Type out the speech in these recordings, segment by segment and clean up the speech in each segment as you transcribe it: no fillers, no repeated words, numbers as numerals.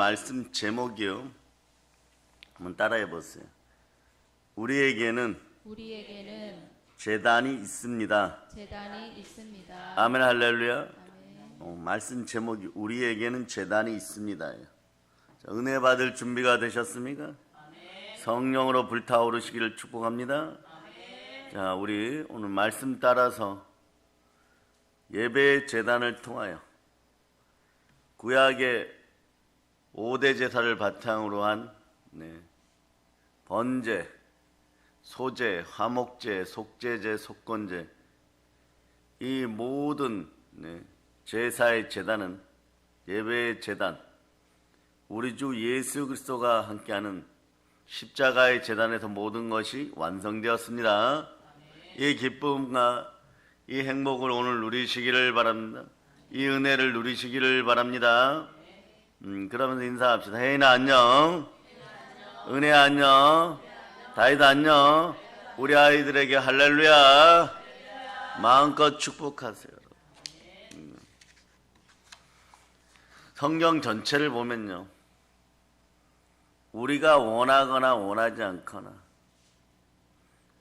말씀 제목이요. 한번 따라해 보세요. 우리에게는 제단이 있습니다. 아멘 할렐루야. 말씀 제목이 우리에게는 제단이 있습니다. 자, 은혜 받을 준비가 되셨습니까? 성령으로 불타오르시기를 축복합니다. 자, 우리 오늘 말씀 따라서 예배의 제단을 통하여 구약의 5대 제사를 바탕으로 한 번제, 소제, 화목제, 속제제, 속건제, 이 모든 제사의 제단은 예배의 제단, 우리 주 예수 그리스도가 함께하는 십자가의 제단에서 모든 것이 완성되었습니다. 이 기쁨과 이 행복을 오늘 누리시기를 바랍니다. 이 은혜를 누리시기를 바랍니다. 그러면서 인사합시다. 혜인아 안녕. 은혜 안녕. 다이다 안녕. 우리 아이들에게 할렐루야. 마음껏 축복하세요. 성경 전체를 보면요, 우리가 원하거나 원하지 않거나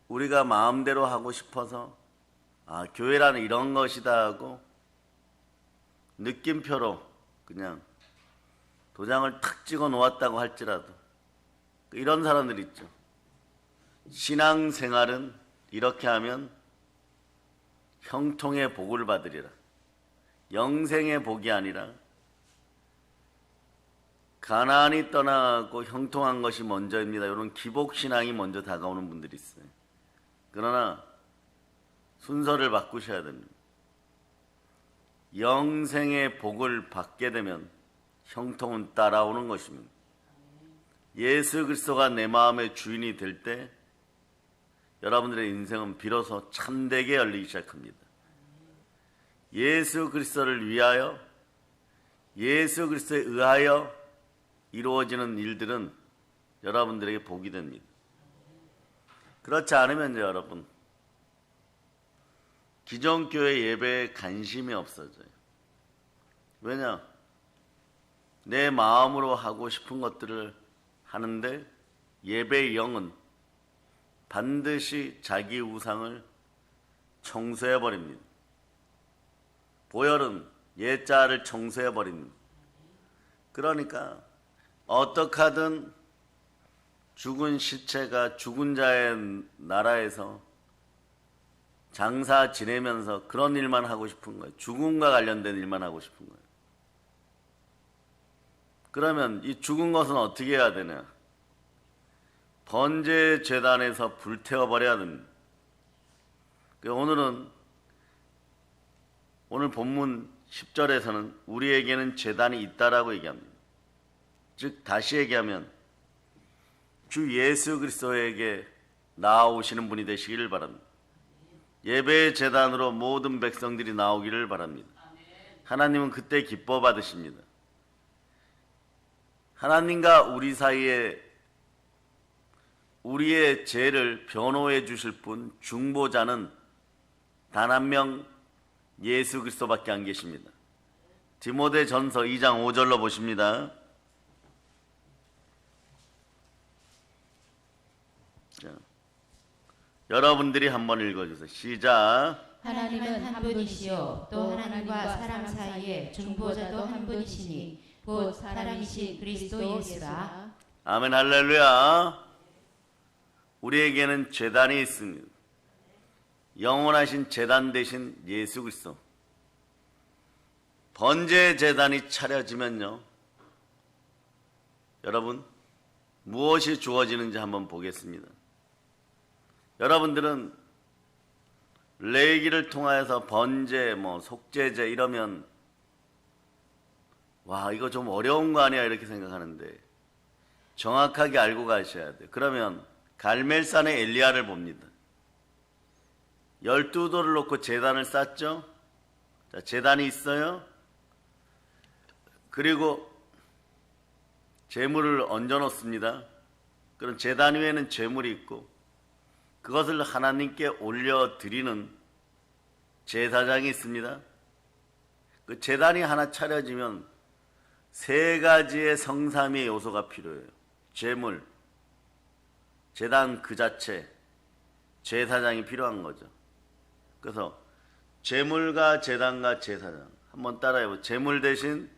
우리가 마음대로 하고 싶어서 교회라는 이런 것이다 하고 느낌표로 그냥 도장을 탁 찍어 놓았다고 할지라도 이런 사람들 있죠. 신앙생활은 이렇게 하면 형통의 복을 받으리라. 영생의 복이 아니라 가난이 떠나고 형통한 것이 먼저입니다. 이런 기복신앙이 먼저 다가오는 분들이 있어요. 그러나 순서를 바꾸셔야 됩니다. 영생의 복을 받게 되면 형통은 따라오는 것입니다. 예수 그리스도가 내 마음의 주인이 될 때 여러분들의 인생은 비로소 참되게 열리기 시작합니다. 예수 그리스도를 위하여, 예수 그리스도에 의하여 이루어지는 일들은 여러분들에게 복이 됩니다. 그렇지 않으면요, 여러분, 기존 교회 예배에 관심이 없어져요. 왜냐? 내 마음으로 하고 싶은 것들을 하는데 예배의 영은 반드시 자기 우상을 청소해버립니다. 보혈은 옛자를 청소해버립니다. 그러니까 어떻게 하든 죽은 시체가 죽은 자의 나라에서 장사 지내면서 그런 일만 하고 싶은 거예요. 죽음과 관련된 일만 하고 싶은 거예요. 그러면 이 죽은 것은 어떻게 해야 되냐? 번제 제단에서 불태워버려야 됩니다. 오늘 본문 10절에서는 우리에게는 제단이 있다라고 얘기합니다. 즉 다시 얘기하면 주 예수 그리스도에게 나아오시는 분이 되시기를 바랍니다. 예배의 제단으로 모든 백성들이 나오기를 바랍니다. 하나님은 그때 기뻐 받으십니다. 하나님과 우리 사이에 우리의 죄를 변호해 주실 분, 중보자는 단 한 명 예수 그리스도밖에 안 계십니다. 디모데전서 2장 5절로 보십니다. 자, 여러분들이 한번 읽어주세요. 시작. 하나님은 한 분이시요 또 하나님과 사람 사이에 중보자도 한 분이시니 곧 사람이신 그리스도 예수라. 아멘 할렐루야. 우리에게는 제단이 있습니다. 영원하신 제단 되신 예수 그리스도. 번제 제단이 차려지면요, 여러분 무엇이 주어지는지 한번 보겠습니다. 여러분들은 레위기를 통하여서 번제, 속제제 이러면 와, 이거 좀 어려운 거 아니야 이렇게 생각하는데 정확하게 알고 가셔야 돼요. 그러면 갈멜산의 엘리야를 봅니다. 12돌을 놓고 제단을 쌓죠. 자, 제단이 있어요. 그리고 제물을 얹어 놓습니다. 그럼 제단 위에는 제물이 있고 그것을 하나님께 올려드리는 제사장이 있습니다. 그 제단이 하나 차려지면 세 가지의 성삼위의 요소가 필요해요. 제물, 제단 그 자체, 제사장이 필요한 거죠. 그래서 제물과 제단과 제사장 한번 따라해보세요. 제물 대신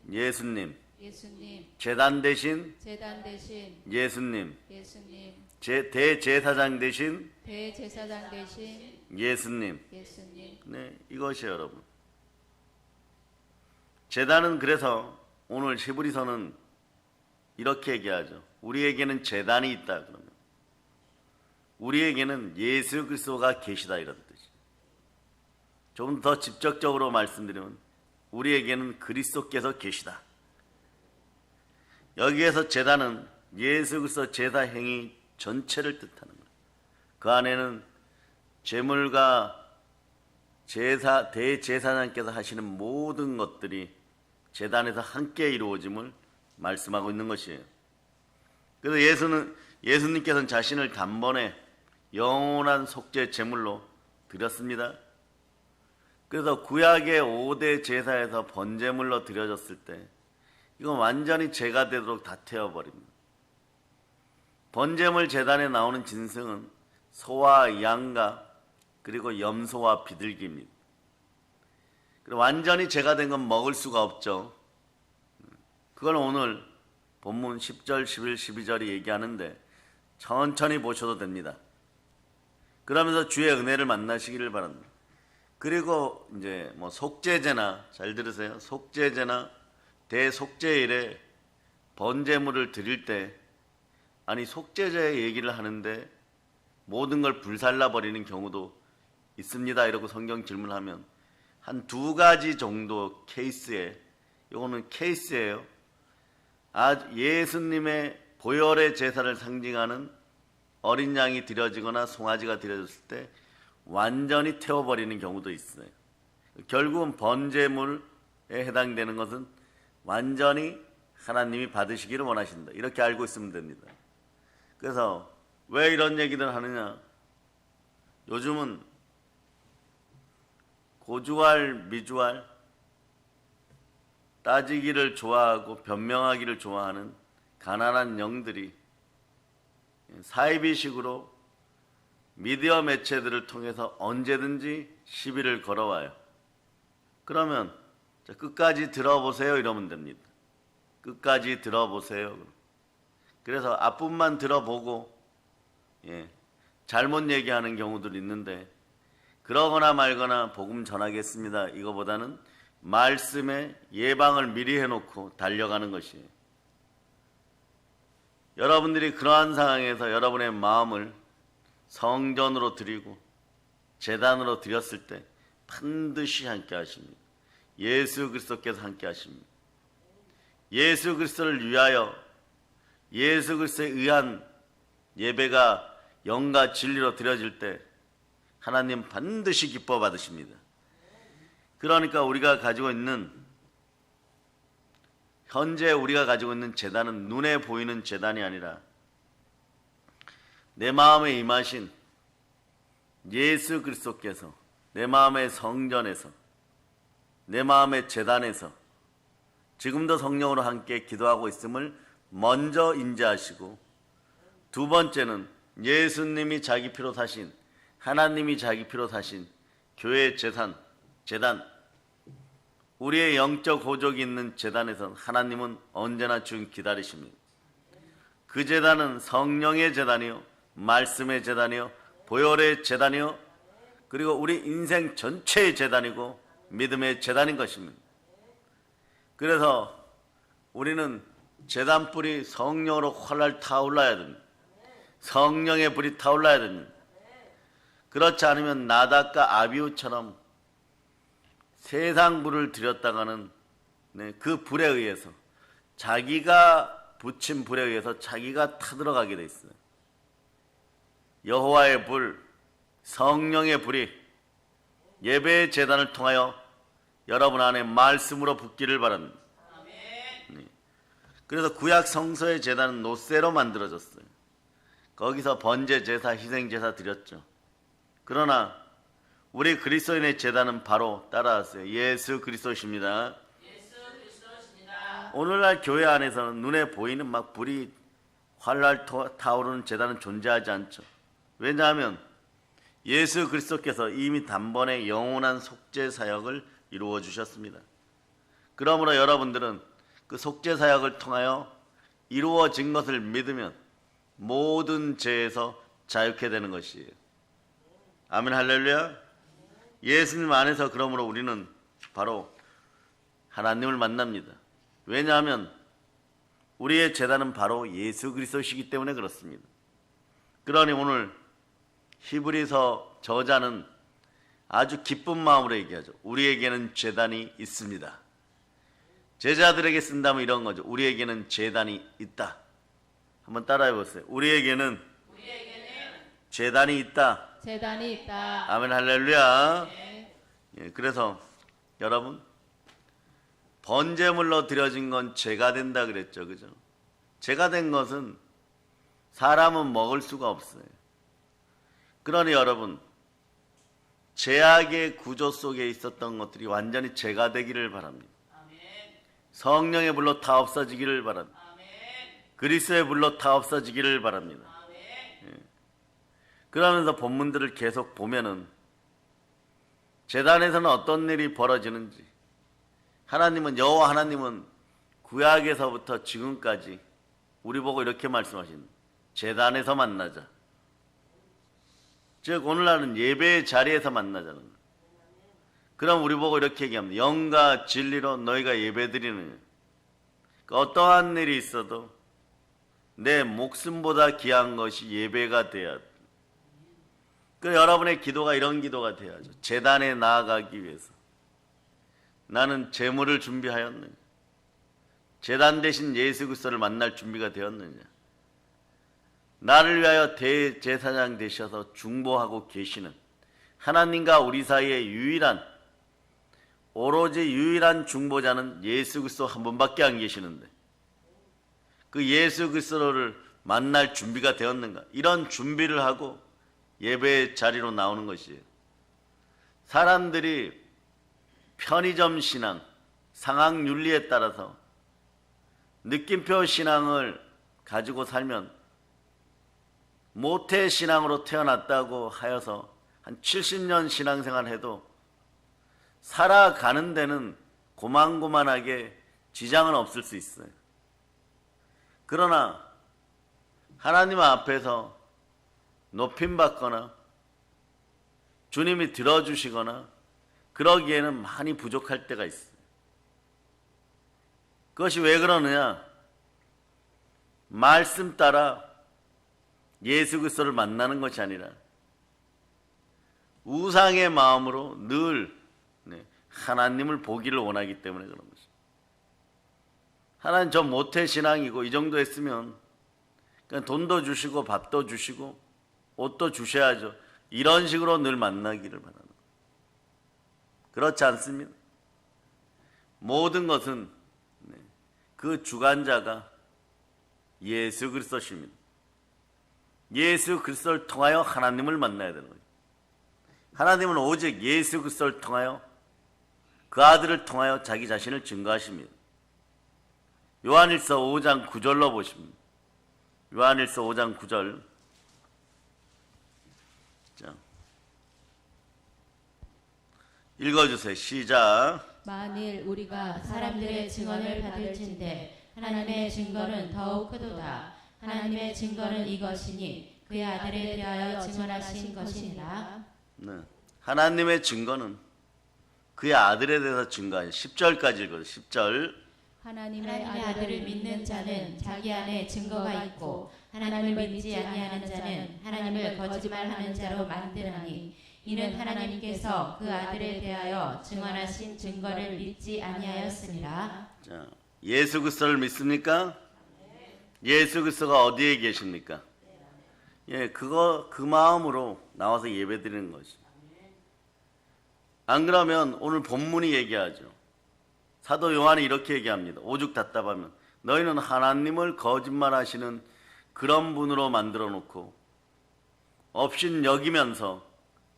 예수님, 예수님, 제단 대신 제단 대신 예수님, 예수님, 대제사장 대신 대제사장 대신 예수님. 예수님. 네, 이것이에요, 여러분. 제단은 그래서 오늘 히브리서는 이렇게 얘기하죠. 우리에게는 제단이 있다. 그러면 우리에게는 예수 그리스도가 계시다 이런 뜻이에요. 조금 더 직접적으로 말씀드리면 우리에게는 그리스도께서 계시다. 여기에서 제단은 예수 그리스도 제사 행위 전체를 뜻하는 거예요. 그 안에는 제물과 대제사장께서 하시는 모든 것들이 제단에서 함께 이루어짐을 말씀하고 있는 것이에요. 그래서 예수님께서는 자신을 단번에 영원한 속죄 제물로 드렸습니다. 그래서 구약의 5대 제사에서 번제물로 드려졌을 때 이건 완전히 죄가 되도록 다 태워버립니다. 번제물 제단에 나오는 짐승은 소와 양과 그리고 염소와 비둘기입니다. 완전히 죄가 된 건 먹을 수가 없죠. 그걸 오늘 본문 10절, 11, 12절이 얘기하는데 천천히 보셔도 됩니다. 그러면서 주의 은혜를 만나시기를 바랍니다. 그리고 이제 뭐 속죄제나 잘 들으세요. 속죄제나 대속죄일에 번제물을 드릴 때 아니 속죄제 얘기를 하는데 모든 걸 불살라 버리는 경우도 있습니다. 이러고 성경 질문하면 한 두 가지 정도 케이스에 이거는 케이스예요. 예수님의 보혈의 제사를 상징하는 어린 양이 드려지거나 송아지가 드려졌을 때 완전히 태워버리는 경우도 있어요. 결국은 번제물에 해당되는 것은 완전히 하나님이 받으시기를 원하신다. 이렇게 알고 있으면 됩니다. 그래서 왜 이런 얘기들 하느냐? 요즘은 고주할 미주할 따지기를 좋아하고 변명하기를 좋아하는 가난한 영들이 사이비식으로 미디어 매체들을 통해서 언제든지 시비를 걸어와요. 그러면 끝까지 들어보세요 이러면 됩니다. 끝까지 들어보세요. 그래서 앞부분만 들어보고 잘못 얘기하는 경우도 있는데 그러거나 말거나 복음 전하겠습니다. 이거보다는 말씀에 예방을 미리 해놓고 달려가는 것이에요. 여러분들이 그러한 상황에서 여러분의 마음을 성전으로 드리고 제단으로 드렸을 때 반드시 함께 하십니다. 예수 그리스도께서 함께 하십니다. 예수 그리스도를 위하여 예수 그리스도에 의한 예배가 영과 진리로 드려질 때 하나님 반드시 기뻐 받으십니다. 그러니까 우리가 가지고 있는 현재 우리가 가지고 있는 제단은 눈에 보이는 제단이 아니라 내 마음에 임하신 예수 그리스도께서 내 마음의 성전에서 내 마음의 제단에서 지금도 성령으로 함께 기도하고 있음을 먼저 인지하시고 두 번째는 예수님이 자기 피로 사신 하나님이 자기 피로 사신 교회의 제단 우리의 영적 호족이 있는 제단에서 하나님은 언제나 주님 기다리십니다. 그 제단은 성령의 제단이요 말씀의 제단이요 보혈의 제단이요 그리고 우리 인생 전체의 제단이고 믿음의 제단인 것입니다. 그래서 우리는 제단불이 성령으로 활활 타올라야 됩니다. 성령의 불이 타올라야 됩니다. 그렇지 않으면 나답과 아비후처럼 세상 불을 들였다가는 그 불에 의해서 자기가 붙인 불에 의해서 자기가 타들어가게 돼 있어요. 여호와의 불, 성령의 불이 예배의 제단을 통하여 여러분 안에 말씀으로 붙기를 바랍니다. 그래서 구약 성서의 제단은 노새로 만들어졌어요. 거기서 번제 제사, 희생 제사 드렸죠. 그러나 우리 그리스도인의 제단은 바로 따라하세요. 예수 그리스도십니다. 오늘날 교회 안에서는 눈에 보이는 막 불이 활활 타오르는 제단은 존재하지 않죠. 왜냐하면 예수 그리스도께서 이미 단번에 영원한 속죄 사역을 이루어 주셨습니다. 그러므로 여러분들은 그 속죄 사역을 통하여 이루어진 것을 믿으면 모든 죄에서 자유케 되는 것이에요. 아멘 할렐루야. 예수님 안에서 그러므로 우리는 바로 하나님을 만납니다. 왜냐하면 우리의 제단은 바로 예수 그리스도시기 때문에 그렇습니다. 그러니 오늘 히브리서 저자는 아주 기쁜 마음으로 얘기하죠. 우리에게는 제단이 있습니다. 제자들에게 쓴다면 이런 거죠. 우리에게는 제단이 있다. 한번 따라해 보세요. 우리에게는 제단이 있다. 제단이 있다. 아멘 할렐루야. 네. 예, 그래서 여러분 번제물로 드려진 건 죄가 된다 그랬죠. 그죠? 죄가 된 것은 사람은 먹을 수가 없어요. 그러니 여러분 죄악의 구조 속에 있었던 것들이 완전히 죄가 되기를 바랍니다. 성령의 불로 다 없어지기를 바랍니다. 그리스도의 불로 다 없어지기를 바랍니다. 예. 그러면서 본문들을 계속 보면은 제단에서는 어떤 일이 벌어지는지 여호와 하나님은 구약에서부터 지금까지 우리 보고 이렇게 말씀하십니다. 제단에서 만나자. 즉 오늘날은 예배의 자리에서 만나자는 거예요. 그럼 우리 보고 이렇게 얘기합니다. 영과 진리로 너희가 예배드리는 어떠한 일이 있어도 내 목숨보다 귀한 것이 예배가 돼야 돼. 그 여러분의 기도가 이런 기도가 돼야죠. 제단에 나아가기 위해서 나는 제물을 준비하였느냐? 제단 대신 예수 그리스도를 만날 준비가 되었느냐? 나를 위하여 대제사장 되셔서 중보하고 계시는 하나님과 우리 사이의 오로지 유일한 중보자는 예수 그리스도 한 분밖에 안 계시는데 그 예수 그리스도를 만날 준비가 되었는가? 이런 준비를 하고 예배의 자리로 나오는 것이에요. 사람들이 편의점 신앙, 상황 윤리에 따라서 느낌표 신앙을 가지고 살면 모태 신앙으로 태어났다고 하여서 한 70년 신앙생활 해도 살아가는 데는 고만고만하게 지장은 없을 수 있어요. 그러나 하나님 앞에서 높임받거나 주님이 들어주시거나 그러기에는 많이 부족할 때가 있어요. 그것이 왜 그러느냐? 말씀 따라 예수 그리스도를 만나는 것이 아니라 우상의 마음으로 늘 하나님을 보기를 원하기 때문에 그런 것입니다. 하나님 저 모태 신앙이고 이 정도 했으면 그냥 돈도 주시고 밥도 주시고 옷도 주셔야죠. 이런 식으로 늘 만나기를 바라는 거예요. 그렇지 않습니다. 모든 것은 그 주관자가 예수 그리스도십니다. 예수 그리스도를 통하여 하나님을 만나야 되는 거예요. 하나님은 오직 예수 그리스도를 통하여 그 아들을 통하여 자기 자신을 증거하십니다. 요한일서 5장 9절로 보십니다. 요한일서 5장 9절. 자, 읽어주세요. 시작. 만일 우리가 사람들의 증언을 받을진대 하나님의 증거는 더욱 크도다. 하나님의 증거는 이것이니 그의 아들에 대하여 증언하신 것이니라. 네. 하나님의 증거는 그의 아들에 대해서 증거하신 10절까지 읽어요. 10절. 하나님의 아들을 믿는 자는 자기 안에 증거가 있고 하나님을 믿지 아니하는 자는 하나님을 거짓말하는 자로 만드나니 이는 하나님께서 그 아들에 대하여 증언하신 증거를 믿지 아니하였으니라. 자, 예수 그리스도를 믿습니까? 예수 그리스도가 어디에 계십니까? 예, 그 마음으로 나와서 예배드리는 것이. 안 그러면 오늘 본문이 얘기하죠. 사도 요한이 이렇게 얘기합니다. 오죽 답답하면 너희는 하나님을 거짓말하시는 그런 분으로 만들어 놓고 업신 여기면서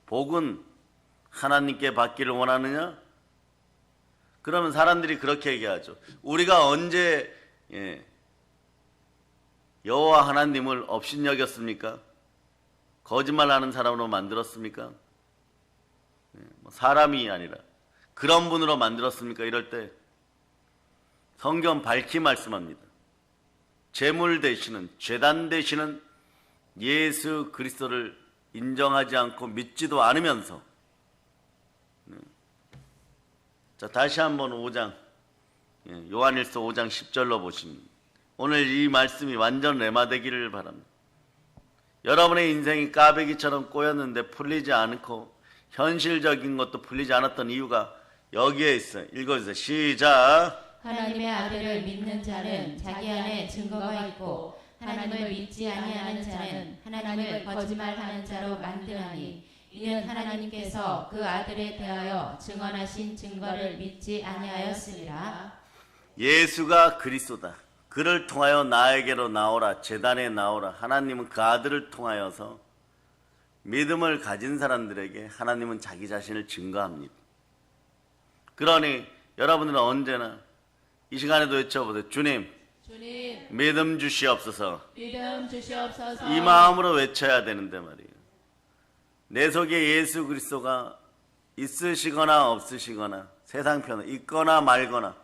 복은 하나님께 받기를 원하느냐? 그러면 사람들이 그렇게 얘기하죠. 우리가 언제 여호와 하나님을 업신여겼습니까? 거짓말하는 사람으로 만들었습니까? 사람이 아니라 그런 분으로 만들었습니까? 이럴 때 성경 밝히 말씀합니다. 제물 되시는, 제단 되시는 예수 그리스도를 인정하지 않고 믿지도 않으면서, 자, 다시 한번 5장, 요한일서 5장 10절로 보십니다. 오늘 이 말씀이 완전 레마되기를 바랍니다. 여러분의 인생이 까베기처럼 꼬였는데 풀리지 않고 현실적인 것도 풀리지 않았던 이유가 여기에 있어요. 읽어주세요. 시작. 하나님의 아들을 믿는 자는 자기 안에 증거가 있고 하나님을 믿지 아니하는 자는 하나님을 거짓말하는 자로 만드나니 이는 하나님께서 그 아들에 대하여 증언하신 증거를 믿지 아니하였음이라. 예수가 그리스도다. 그를 통하여 나에게로 나오라, 제단에 나오라. 하나님은 그 아들을 통하여서 믿음을 가진 사람들에게 하나님은 자기 자신을 증거합니다. 그러니 여러분들은 언제나 이 시간에도 외쳐보세요. 주님, 믿음 주시옵소서. 믿음 주시옵소서. 이 마음으로 외쳐야 되는데 말이에요. 내 속에 예수 그리스도가 있으시거나 없으시거나 세상 편에 있거나 말거나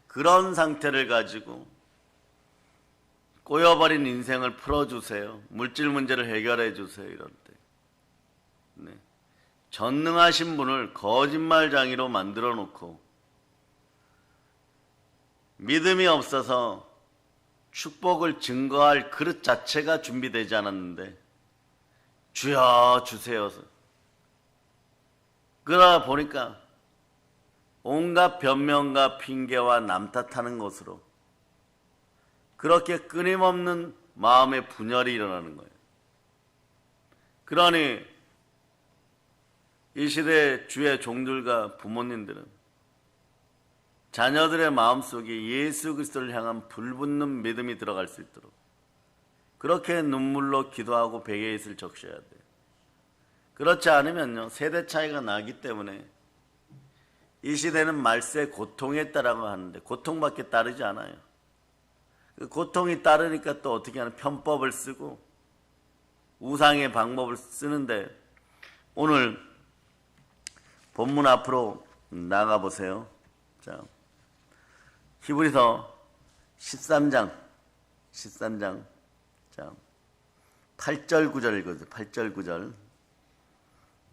그런 상태를 가지고 꼬여버린 인생을 풀어주세요. 물질 문제를 해결해 주세요. 이럴 때. 네. 전능하신 분을 거짓말장이로 만들어 놓고 믿음이 없어서 축복을 증거할 그릇 자체가 준비되지 않았는데 주여 주세요. 그러다 보니까 온갖 변명과 핑계와 남 탓하는 것으로 그렇게 끊임없는 마음의 분열이 일어나는 거예요. 그러니 이 시대 주의 종들과 부모님들은 자녀들의 마음속에 예수 그리스도를 향한 불붙는 믿음이 들어갈 수 있도록 그렇게 눈물로 기도하고 베개에 있을 적셔야 돼요. 그렇지 않으면요, 세대 차이가 나기 때문에 이 시대는 말세 고통에 따라고 하는데 고통밖에 따르지 않아요. 그 고통이 따르니까 또 어떻게 하는 편법을 쓰고 우상의 방법을 쓰는데 오늘 본문 앞으로 나가보세요. 자, 히브리서 13장 자, 8절 9절 읽어주세요. 8절 9절.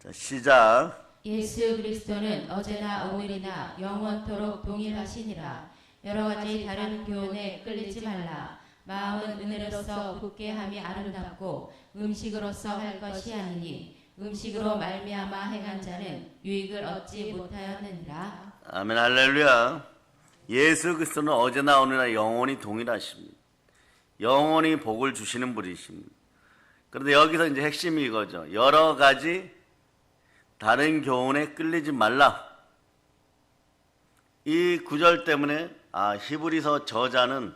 자, 시작. 예수 그리스도는 어제나 오늘이나 영원토록 동일하시니라. 여러 가지 다른 교훈에 끌리지 말라. 마음은 은혜로서 굳게 함이 아름답고 음식으로서 할 것이 아니니 음식으로 말미암아 행한 자는 유익을 얻지 못하였느니라. 아멘 할렐루야. 예수 그리스도는 어제나 오늘이나 영원히 동일하십니다. 영원히 복을 주시는 분이십니다. 그런데 여기서 이제 핵심이 이거죠. 여러 가지 다른 교훈에 끌리지 말라. 이 구절 때문에 히브리서 저자는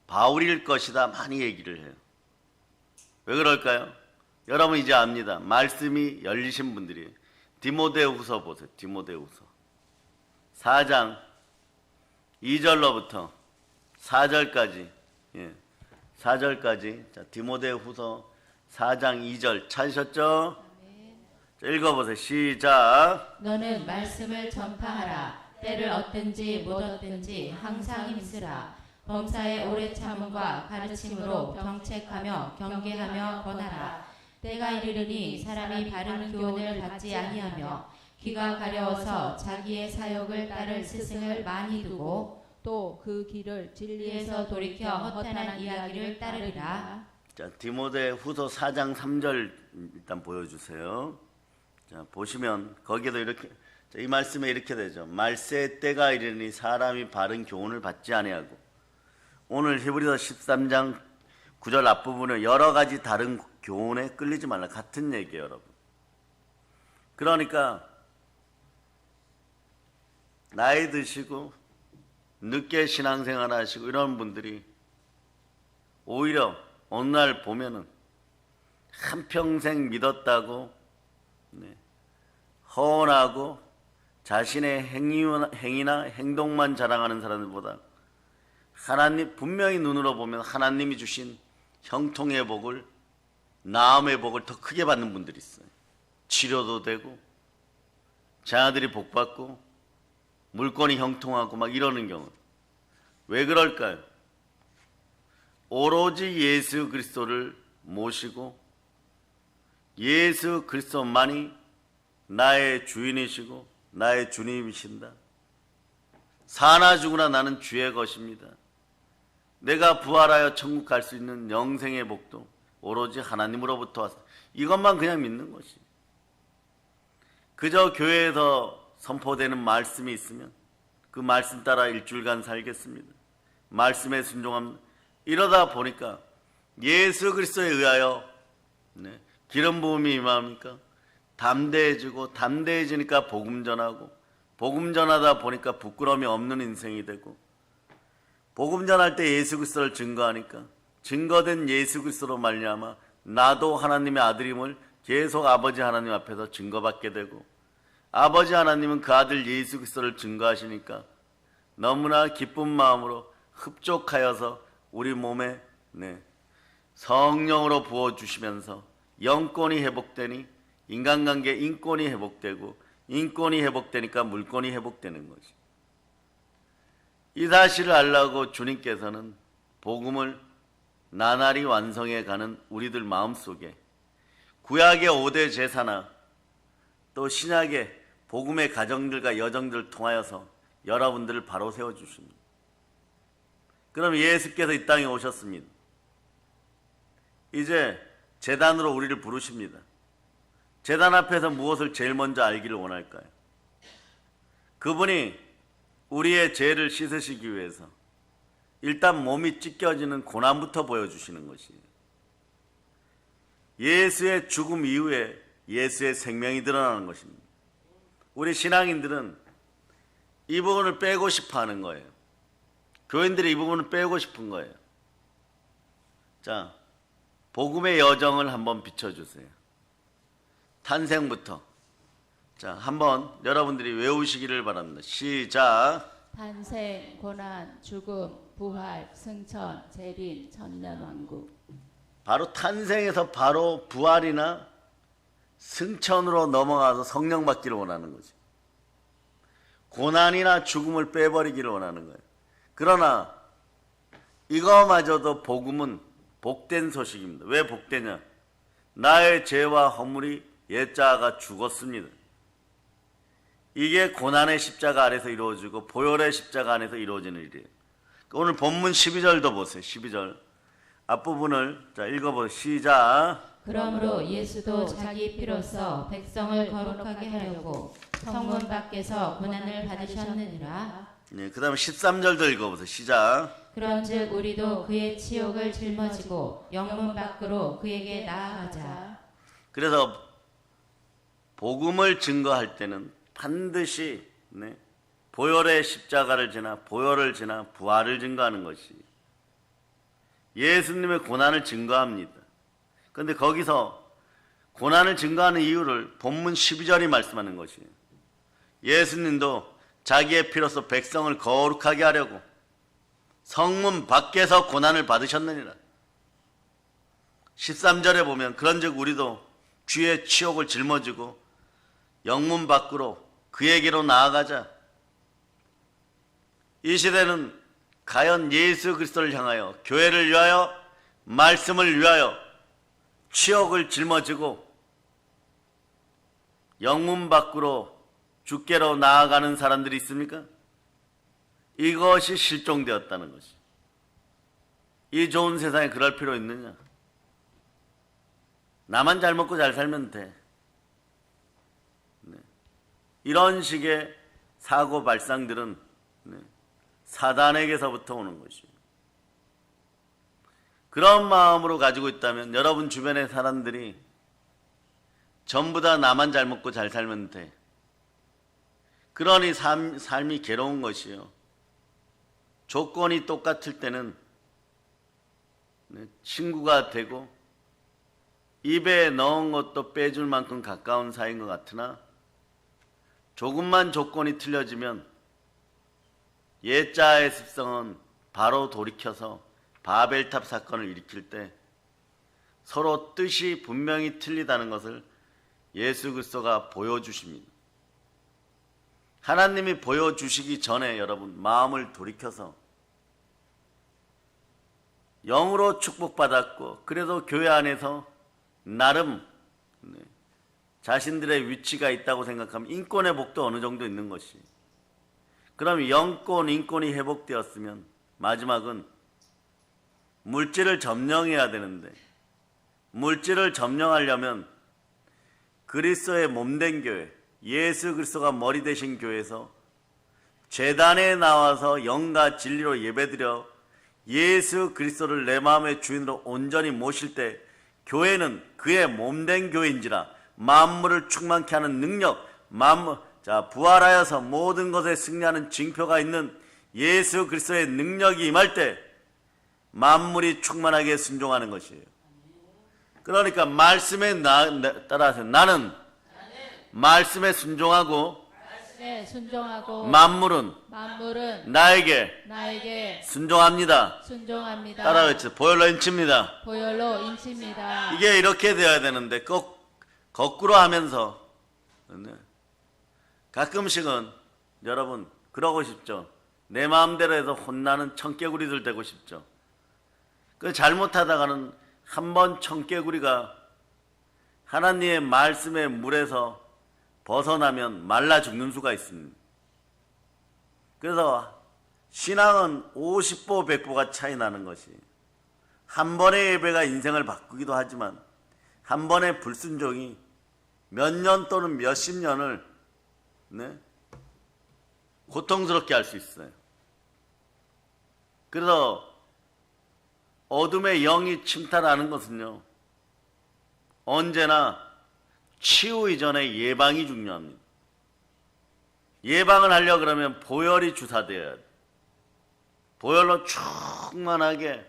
바울일 것이다 많이 얘기를 해요. 왜 그럴까요? 여러분 이제 압니다. 말씀이 열리신 분들이에요. 디모데후서 보세요. 디모데후서 4장 2절로부터 4절까지 4절까지. 자, 디모데후서 4장 2절 찾으셨죠? 자, 읽어보세요. 시작. 너는 말씀을 전파하라. 때를 얻든지 못 얻든지 항상 힘쓰라. 범사의 오래 참음과 가르침으로 병책하며 경계하며 권하라. 때가 이르르니 사람이 바른 교훈을 받지 아니하며 귀가 가려워서 자기의 사욕을 따를 스승을 많이 두고 또 그 길을 진리에서 돌이켜 허탄한 이야기를 따르리라. 자, 디모데후서 4장 3절 일단 보여주세요. 자, 보시면 거기에도 이렇게 이 말씀에 이렇게 되죠. 말세의 때가 이르니 사람이 바른 교훈을 받지 아니하고. 오늘 히브리서 13장 9절 앞부분에 여러 가지 다른 교훈에 끌리지 말라. 같은 얘기예요, 여러분. 그러니까 나이 드시고 늦게 신앙생활 하시고 이런 분들이 오히려 어느 날 보면은 한평생 믿었다고 허원하고 자신의 행위나 행동만 자랑하는 사람들보다 하나님, 분명히 눈으로 보면 하나님이 주신 형통의 복을, 나음의 복을 더 크게 받는 분들이 있어요. 치료도 되고 자녀들이 복받고 물건이 형통하고 막 이러는 경우. 왜 그럴까요? 오로지 예수 그리스도를 모시고 예수 그리스도만이 나의 주인이시고 나의 주님이신다. 사나 죽으나 나는 주의 것입니다. 내가 부활하여 천국 갈 수 있는 영생의 복도 오로지 하나님으로부터 왔다. 이것만 그냥 믿는 것이. 그저 교회에서 선포되는 말씀이 있으면 그 말씀 따라 일주일간 살겠습니다. 말씀에 순종합니다. 이러다 보니까 예수 그리스도에 의하여 기름 부음이 임합니까? 담대해지고, 담대해지니까 복음 전하고, 복음 전하다 보니까 부끄러움이 없는 인생이 되고, 복음 전할 때 예수 그리스도를 증거하니까 증거된 예수 그리스도로 말미암아 나도 하나님의 아들임을 계속 아버지 하나님 앞에서 증거받게 되고, 아버지 하나님은 그 아들 예수 그리스도를 증거하시니까 너무나 기쁜 마음으로 흡족하여서 우리 몸에 성령으로 부어주시면서 영권이 회복되니 인간관계 인권이 회복되고, 인권이 회복되니까 물권이 회복되는 것이. 이 사실을 알라고 주님께서는 복음을 나날이 완성해 가는 우리들 마음속에 구약의 5대 제사나 또 신약의 복음의 가정들과 여정들을 통하여서 여러분들을 바로 세워주십니다. 그럼 예수께서 이 땅에 오셨습니다. 이제 제단으로 우리를 부르십니다. 제단 앞에서 무엇을 제일 먼저 알기를 원할까요? 그분이 우리의 죄를 씻으시기 위해서 일단 몸이 찢겨지는 고난부터 보여주시는 것이에요. 예수의 죽음 이후에 예수의 생명이 드러나는 것입니다. 우리 신앙인들은 이 부분을 빼고 싶어 하는 거예요. 교인들이 이 부분을 빼고 싶은 거예요. 자, 복음의 여정을 한번 비춰주세요. 탄생부터. 자, 한번 여러분들이 외우시기를 바랍니다. 시작. 탄생, 고난, 죽음, 부활, 승천, 재림, 천년왕국. 바로 탄생에서 바로 부활이나 승천으로 넘어가서 성령 받기를 원하는 거지. 고난이나 죽음을 빼버리기를 원하는 거예요. 그러나 이거마저도 복음은 복된 소식입니다. 왜 복되냐? 나의 죄와 허물이 옛자가 죽었습니다. 이게 고난의 십자가 아래서 이루어지고 보혈의 십자가 안에서 이루어지는 일이에요. 오늘 본문 12절도 보세요. 12절 앞부분을 자 읽어보세요. 시작. 그러므로 예수도 자기 피로써 백성을 거룩하게 하려고 성문 밖에서 고난을 받으셨느니라. 네, 그 다음에 13절도 읽어보세요. 시작. 그런즉 우리도 그의 치욕을 짊어지고 영문 밖으로 그에게 나아가자. 그래서 복음을 증거할 때는 반드시 보혈의 십자가를 지나 보혈을 지나 부활을 증거하는 것이 예수님의 고난을 증거합니다. 그런데 거기서 고난을 증거하는 이유를 본문 12절이 말씀하는 것이에요. 예수님도 자기의 피로써 백성을 거룩하게 하려고 성문 밖에서 고난을 받으셨느니라. 13절에 보면 그런즉 우리도 주의 치욕을 짊어지고 영문 밖으로 그에게로 나아가자. 이 시대는 과연 예수 그리스도를 향하여, 교회를 위하여, 말씀을 위하여 치욕을 짊어지고 영문 밖으로 주께로 나아가는 사람들이 있습니까? 이것이 실종되었다는 것이. 이 좋은 세상에 그럴 필요 있느냐? 나만 잘 먹고 잘 살면 돼. 이런 식의 사고 발상들은 사단에게서부터 오는 것이에요. 그런 마음으로 가지고 있다면 여러분 주변의 사람들이 전부 다 나만 잘 먹고 잘 살면 돼. 그러니 삶이 괴로운 것이요. 조건이 똑같을 때는 친구가 되고 입에 넣은 것도 빼줄 만큼 가까운 사이인 것 같으나 조금만 조건이 틀려지면 옛자의 습성은 바로 돌이켜서 바벨탑 사건을 일으킬 때 서로 뜻이 분명히 틀리다는 것을 예수 그리스도가 보여주십니다. 하나님이 보여주시기 전에 여러분 마음을 돌이켜서 영으로 축복받았고 그래도 교회 안에서 나름 자신들의 위치가 있다고 생각하면 인권의 복도 어느 정도 있는 것이, 그럼 영권, 인권이 회복되었으면 마지막은 물질을 점령해야 되는데, 물질을 점령하려면 그리스도의 몸된 교회, 예수 그리스도가 머리 되신 교회에서 제단에 나와서 영과 진리로 예배드려 예수 그리스도를 내 마음의 주인으로 온전히 모실 때 교회는 그의 몸된 교회인지라 만물을 충만케 하는 능력, 부활하여서 모든 것에 승리하는 징표가 있는 예수 그리스도의 능력이 임할 때 만물이 충만하게 순종하는 것이에요. 그러니까 말씀에 따라서 나는 말씀에 순종하고 만물은 나에게 순종합니다. 따라 외쳐. 보혈로 인칩니다. 이게 이렇게 되어야 되는데 꼭 거꾸로 하면서 가끔씩은 여러분 그러고 싶죠. 내 마음대로 해서 혼나는 청개구리들 되고 싶죠. 그 잘못하다가는 한번 청개구리가 하나님의 말씀의 물에서 벗어나면 말라 죽는 수가 있습니다. 그래서 신앙은 50보 100보가 차이 나는 것이, 한 번의 예배가 인생을 바꾸기도 하지만 한 번의 불순종이 몇 년 또는 몇십 년을 고통스럽게 할 수 있어요. 그래서 어둠의 영이 침탈하는 것은요, 언제나 치유 이전에 예방이 중요합니다. 예방을 하려고 그러면 보혈이 주사되어야 돼. 보혈로 충만하게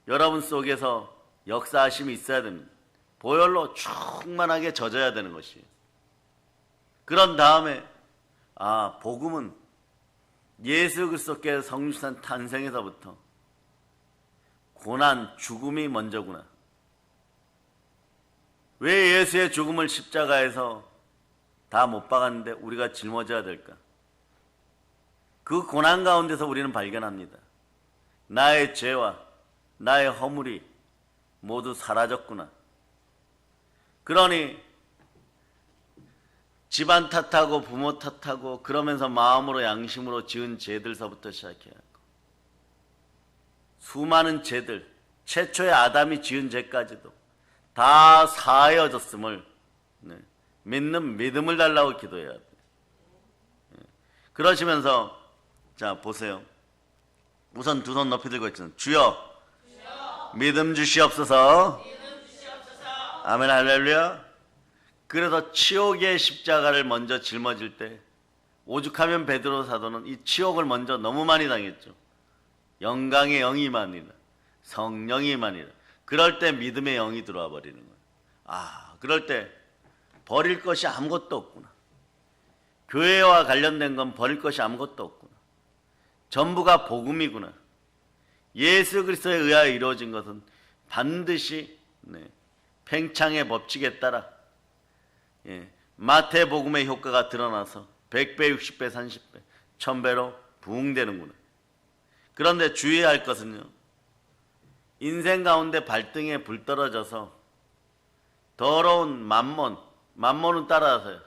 여러분 속에서 역사하심이 있어야 됩니다. 보혈로 충만하게 젖어야 되는 것이에요. 그런 다음에 복음은 예수 그리스도께서 성육신 탄생에서부터 고난, 죽음이 먼저구나. 왜 예수의 죽음을 십자가에서 다 못 박았는데 우리가 짊어져야 될까? 그 고난 가운데서 우리는 발견합니다. 나의 죄와 나의 허물이 모두 사라졌구나. 그러니 집안 탓하고 부모 탓하고 그러면서 마음으로 양심으로 지은 죄들서부터 시작해야 하고, 수많은 죄들, 최초의 아담이 지은 죄까지도 다 사하여졌음을 믿는 믿음을 달라고 기도해야 돼. 그러시면서 자 보세요. 우선 두 손 높이 들고 있잖아요. 주여, 믿음 주시옵소서. 아멘 할렐루야. 그래서 치욕의 십자가를 먼저 짊어질 때 오죽하면 베드로 사도는 이 치욕을 먼저 너무 많이 당했죠. 영광의 영이 임하니라, 성령이 임하니라. 그럴 때 믿음의 영이 들어와 버리는 거예요. 그럴 때 버릴 것이 아무것도 없구나. 교회와 관련된 건 버릴 것이 아무것도 없구나. 전부가 복음이구나. 예수 그리스도에 의하여 이루어진 것은 반드시 팽창의 법칙에 따라 마태복음의 효과가 드러나서 100배, 60배, 30배, 1000배로 부흥되는구나. 그런데 주의해야 할 것은요, 인생 가운데 발등에 불 떨어져서 더러운 만몬은 따라서요.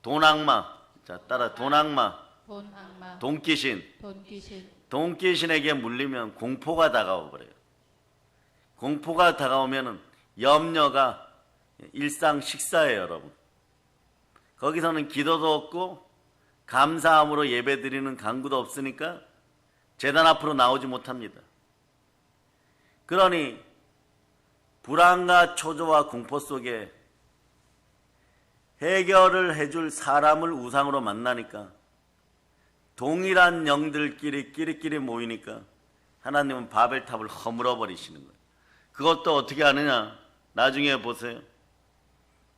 돈악마, 돈귀신에게 물리면 공포가 다가와 버려요. 공포가 다가오면은 염려가 일상 식사예요, 여러분. 거기서는 기도도 없고 감사함으로 예배드리는 간구도 없으니까 제단 앞으로 나오지 못합니다. 그러니 불안과 초조와 공포 속에 해결을 해줄 사람을 우상으로 만나니까 동일한 영들끼리 끼리끼리 모이니까 하나님은 바벨탑을 허물어 버리시는 거예요. 그것도 어떻게 하느냐? 나중에 보세요.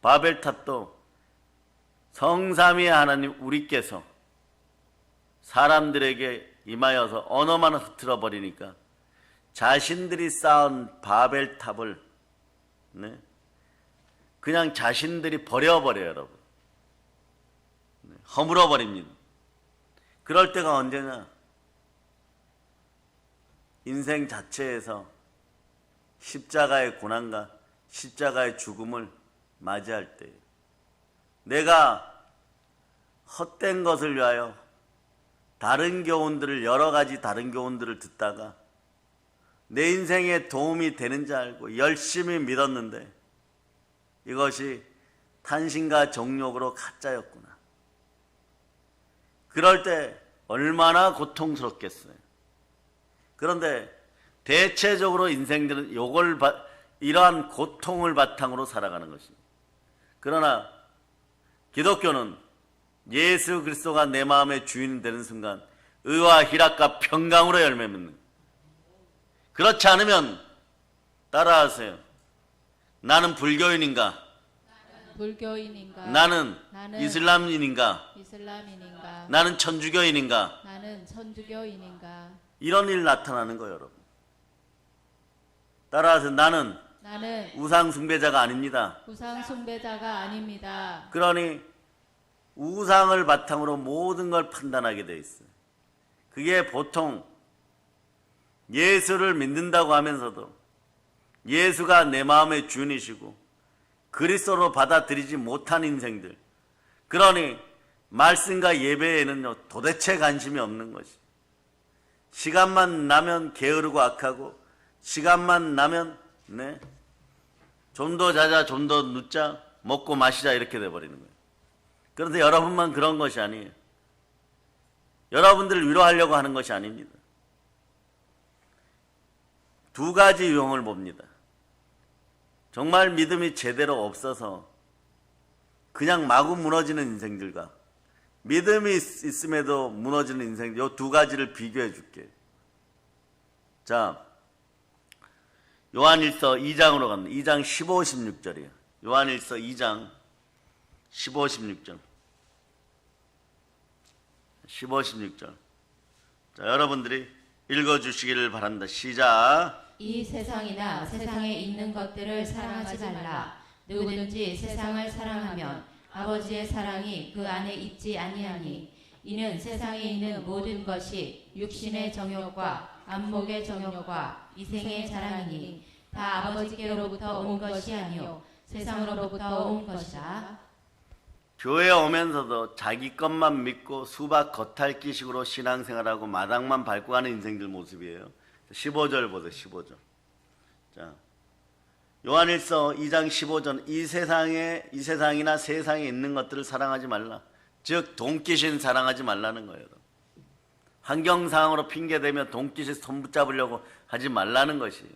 바벨탑도 성삼위의 하나님 우리께서 사람들에게 임하여서 언어만 흐트러 버리니까 자신들이 쌓은 바벨탑을 그냥 자신들이 버려버려요, 여러분. 허물어 버립니다. 그럴 때가 언제냐? 인생 자체에서 십자가의 고난과 십자가의 죽음을 맞이할 때예요. 내가 헛된 것을 위하여 다른 교훈들을, 여러 가지 다른 교훈들을 듣다가 내 인생에 도움이 되는 줄 알고 열심히 믿었는데 이것이 탄신과 정욕으로 가짜였구나. 그럴 때 얼마나 고통스럽겠어요. 그런데 대체적으로 인생들은 이러한 고통을 바탕으로 살아가는 것입니다. 그러나 기독교는 예수 그리스도가 내 마음의 주인이 되는 순간 의와 희락과 평강으로 열매 맺는. 그렇지 않으면 따라하세요. 나는 불교인인가? 불교인인가? 나는 이슬람인인가? 이슬람인인가? 나는 천주교인인가? 나는 천주교인인가? 이런 일 나타나는 거예요, 여러분. 따라서 나는 우상 숭배자가 아닙니다. 우상 숭배자가 아닙니다. 그러니 우상을 바탕으로 모든 걸 판단하게 돼 있어요. 그게 보통 예수를 믿는다고 하면서도 예수가 내 마음의 주인이시고 그리스도로 받아들이지 못한 인생들. 그러니 말씀과 예배에는 도대체 관심이 없는 것이. 시간만 나면 게으르고 악하고 시간만 나면 좀 더 자자, 좀 더 눕자, 먹고 마시자 이렇게 돼버리는 거예요. 그런데 여러분만 그런 것이 아니에요. 여러분들을 위로하려고 하는 것이 아닙니다. 두 가지 유형을 봅니다. 정말 믿음이 제대로 없어서 그냥 마구 무너지는 인생들과 믿음이 있음에도 무너지는 인생들, 이 두 가지를 비교해 줄게요. 자, 요한일서 2장으로 갑니다. 2장 15, 16절이에요. 요한일서 2장 15, 16절. 15, 16절. 자, 여러분들이 읽어주시기를 바랍니다. 시작. 이 세상이나 세상에 있는 것들을 사랑하지 말라. 누구든지 세상을 사랑하면 아버지의 사랑이 그 안에 있지 아니하니 이는 세상에 있는 모든 것이 육신의 정욕과 안목의 정욕과 이생의 자랑이니 다 아버지께로부터 온 것이 아니요 세상으로부터 온 것이라. 교회에 오면서도 자기 것만 믿고 수박 겉핥기식으로 신앙생활하고 마당만 밟고 가는 인생들 모습이에요. 15절 보세요. 15절. 자, 요한일서 2장 15절. 이 세상이나 세상에 있는 것들을 사랑하지 말라. 즉 돈깃인 사랑하지 말라는 거예요. 환경상으로 핑계대며 돈깃이 손붙잡으려고 하지 말라는 것이.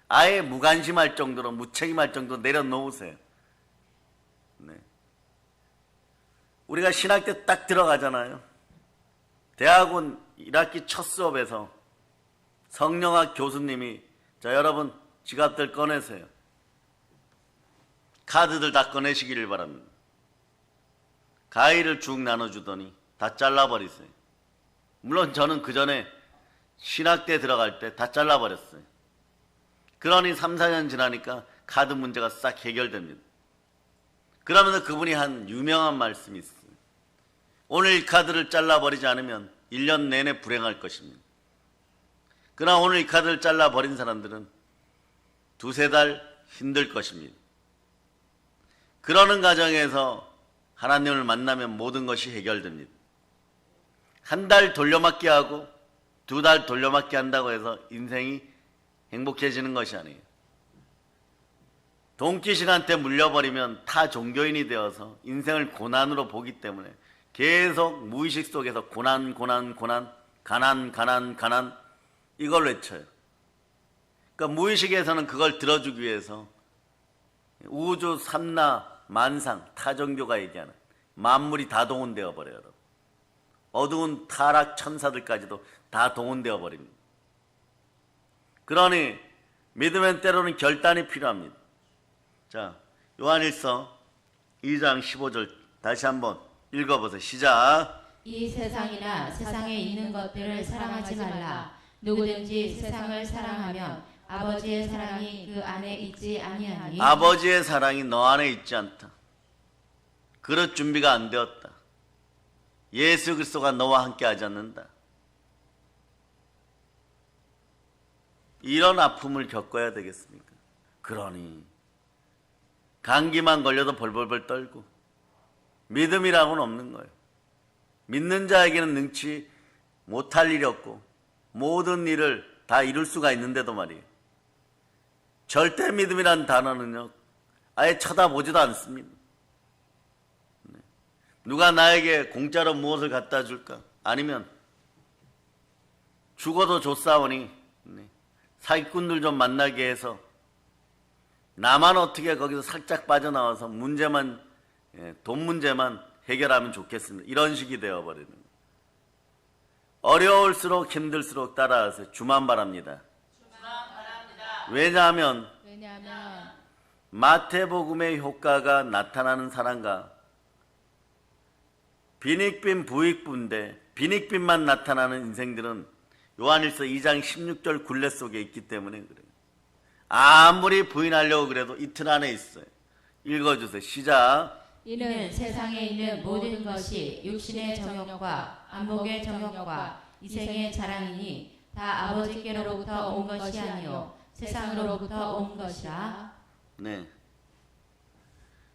아예 무관심할 정도로, 무책임할 정도로 내려놓으세요. 네. 우리가 신학교 딱 들어가잖아요. 대학원 1학기 첫 수업에서 성령학 교수님이 자, 여러분 지갑들 꺼내세요. 카드들 다 꺼내시기를 바랍니다. 가위를 쭉 나눠주더니 다 잘라버리세요. 물론 저는 그 전에 신학대 들어갈 때 다 잘라버렸어요. 그러니 3, 4년 지나니까 카드 문제가 싹 해결됩니다. 그러면서 그분이 한 유명한 말씀이 있어요. 오늘 이 카드를 잘라버리지 않으면 1년 내내 불행할 것입니다. 그러나 오늘 이 카드를 잘라버린 사람들은 2, 3달 힘들 것입니다. 그러는 과정에서 하나님을 만나면 모든 것이 해결됩니다. 한 달 돌려막기 하고 2달 돌려막기 한다고 해서 인생이 행복해지는 것이 아니에요. 돈깃신한테 물려버리면 타 종교인이 되어서 인생을 고난으로 보기 때문에 계속 무의식 속에서 고난, 가난 이걸 외쳐요. 그러니까 무의식에서는 그걸 들어주기 위해서 우주 삼라 만상 타종교가 얘기하는 만물이 다 동원되어 버려요. 어두운 타락 천사들까지도 다 동원되어 버립니다. 그러니 믿으면 때로는 결단이 필요합니다. 자, 요한일서 2장 15절 다시 한번 읽어보세요. 시작. 이 세상이나 세상에 있는 것들을 사랑하지 말라. 누구든지 세상을 사랑하면 아버지의 사랑이 그 안에 있지 아니하니. 아버지의 사랑이 너 안에 있지 않다. 그럴 준비가 안 되었다. 예수 그리스도가 너와 함께 하지 않는다. 이런 아픔을 겪어야 되겠습니까? 그러니 감기만 걸려도 벌벌벌 떨고 믿음이라고는 없는 거예요. 믿는 자에게는 능치 못할 일이 없고 모든 일을 다 이룰 수가 있는데도 말이에요. 절대 믿음이라는 단어는요, 아예 쳐다보지도 않습니다. 누가 나에게 공짜로 무엇을 갖다 줄까? 아니면 죽어도 좋사오니 사기꾼들 좀 만나게 해서 나만 어떻게 거기서 살짝 빠져나와서 문제만, 돈 문제만 해결하면 좋겠습니다. 이런 식이 되어버리는 거예요. 어려울수록 힘들수록 따라하세요. 주만 바랍니다. 왜냐하면 마태복음의 효과가 나타나는 사람과 빈익빈 부익부인데 빈익빈만 나타나는 인생들은 요한일서 2장 16절 굴레 속에 있기 때문에 그래요. 아무리 부인하려고 그래도 이틀 안에 있어요. 읽어주세요. 시작. 이는 세상에 있는 모든 것이 육신의 정욕과 안목의 정욕과 이생의 자랑이니 다 아버지께로부터 온 것이 아니요 세상으로부터 온 것이라. 네.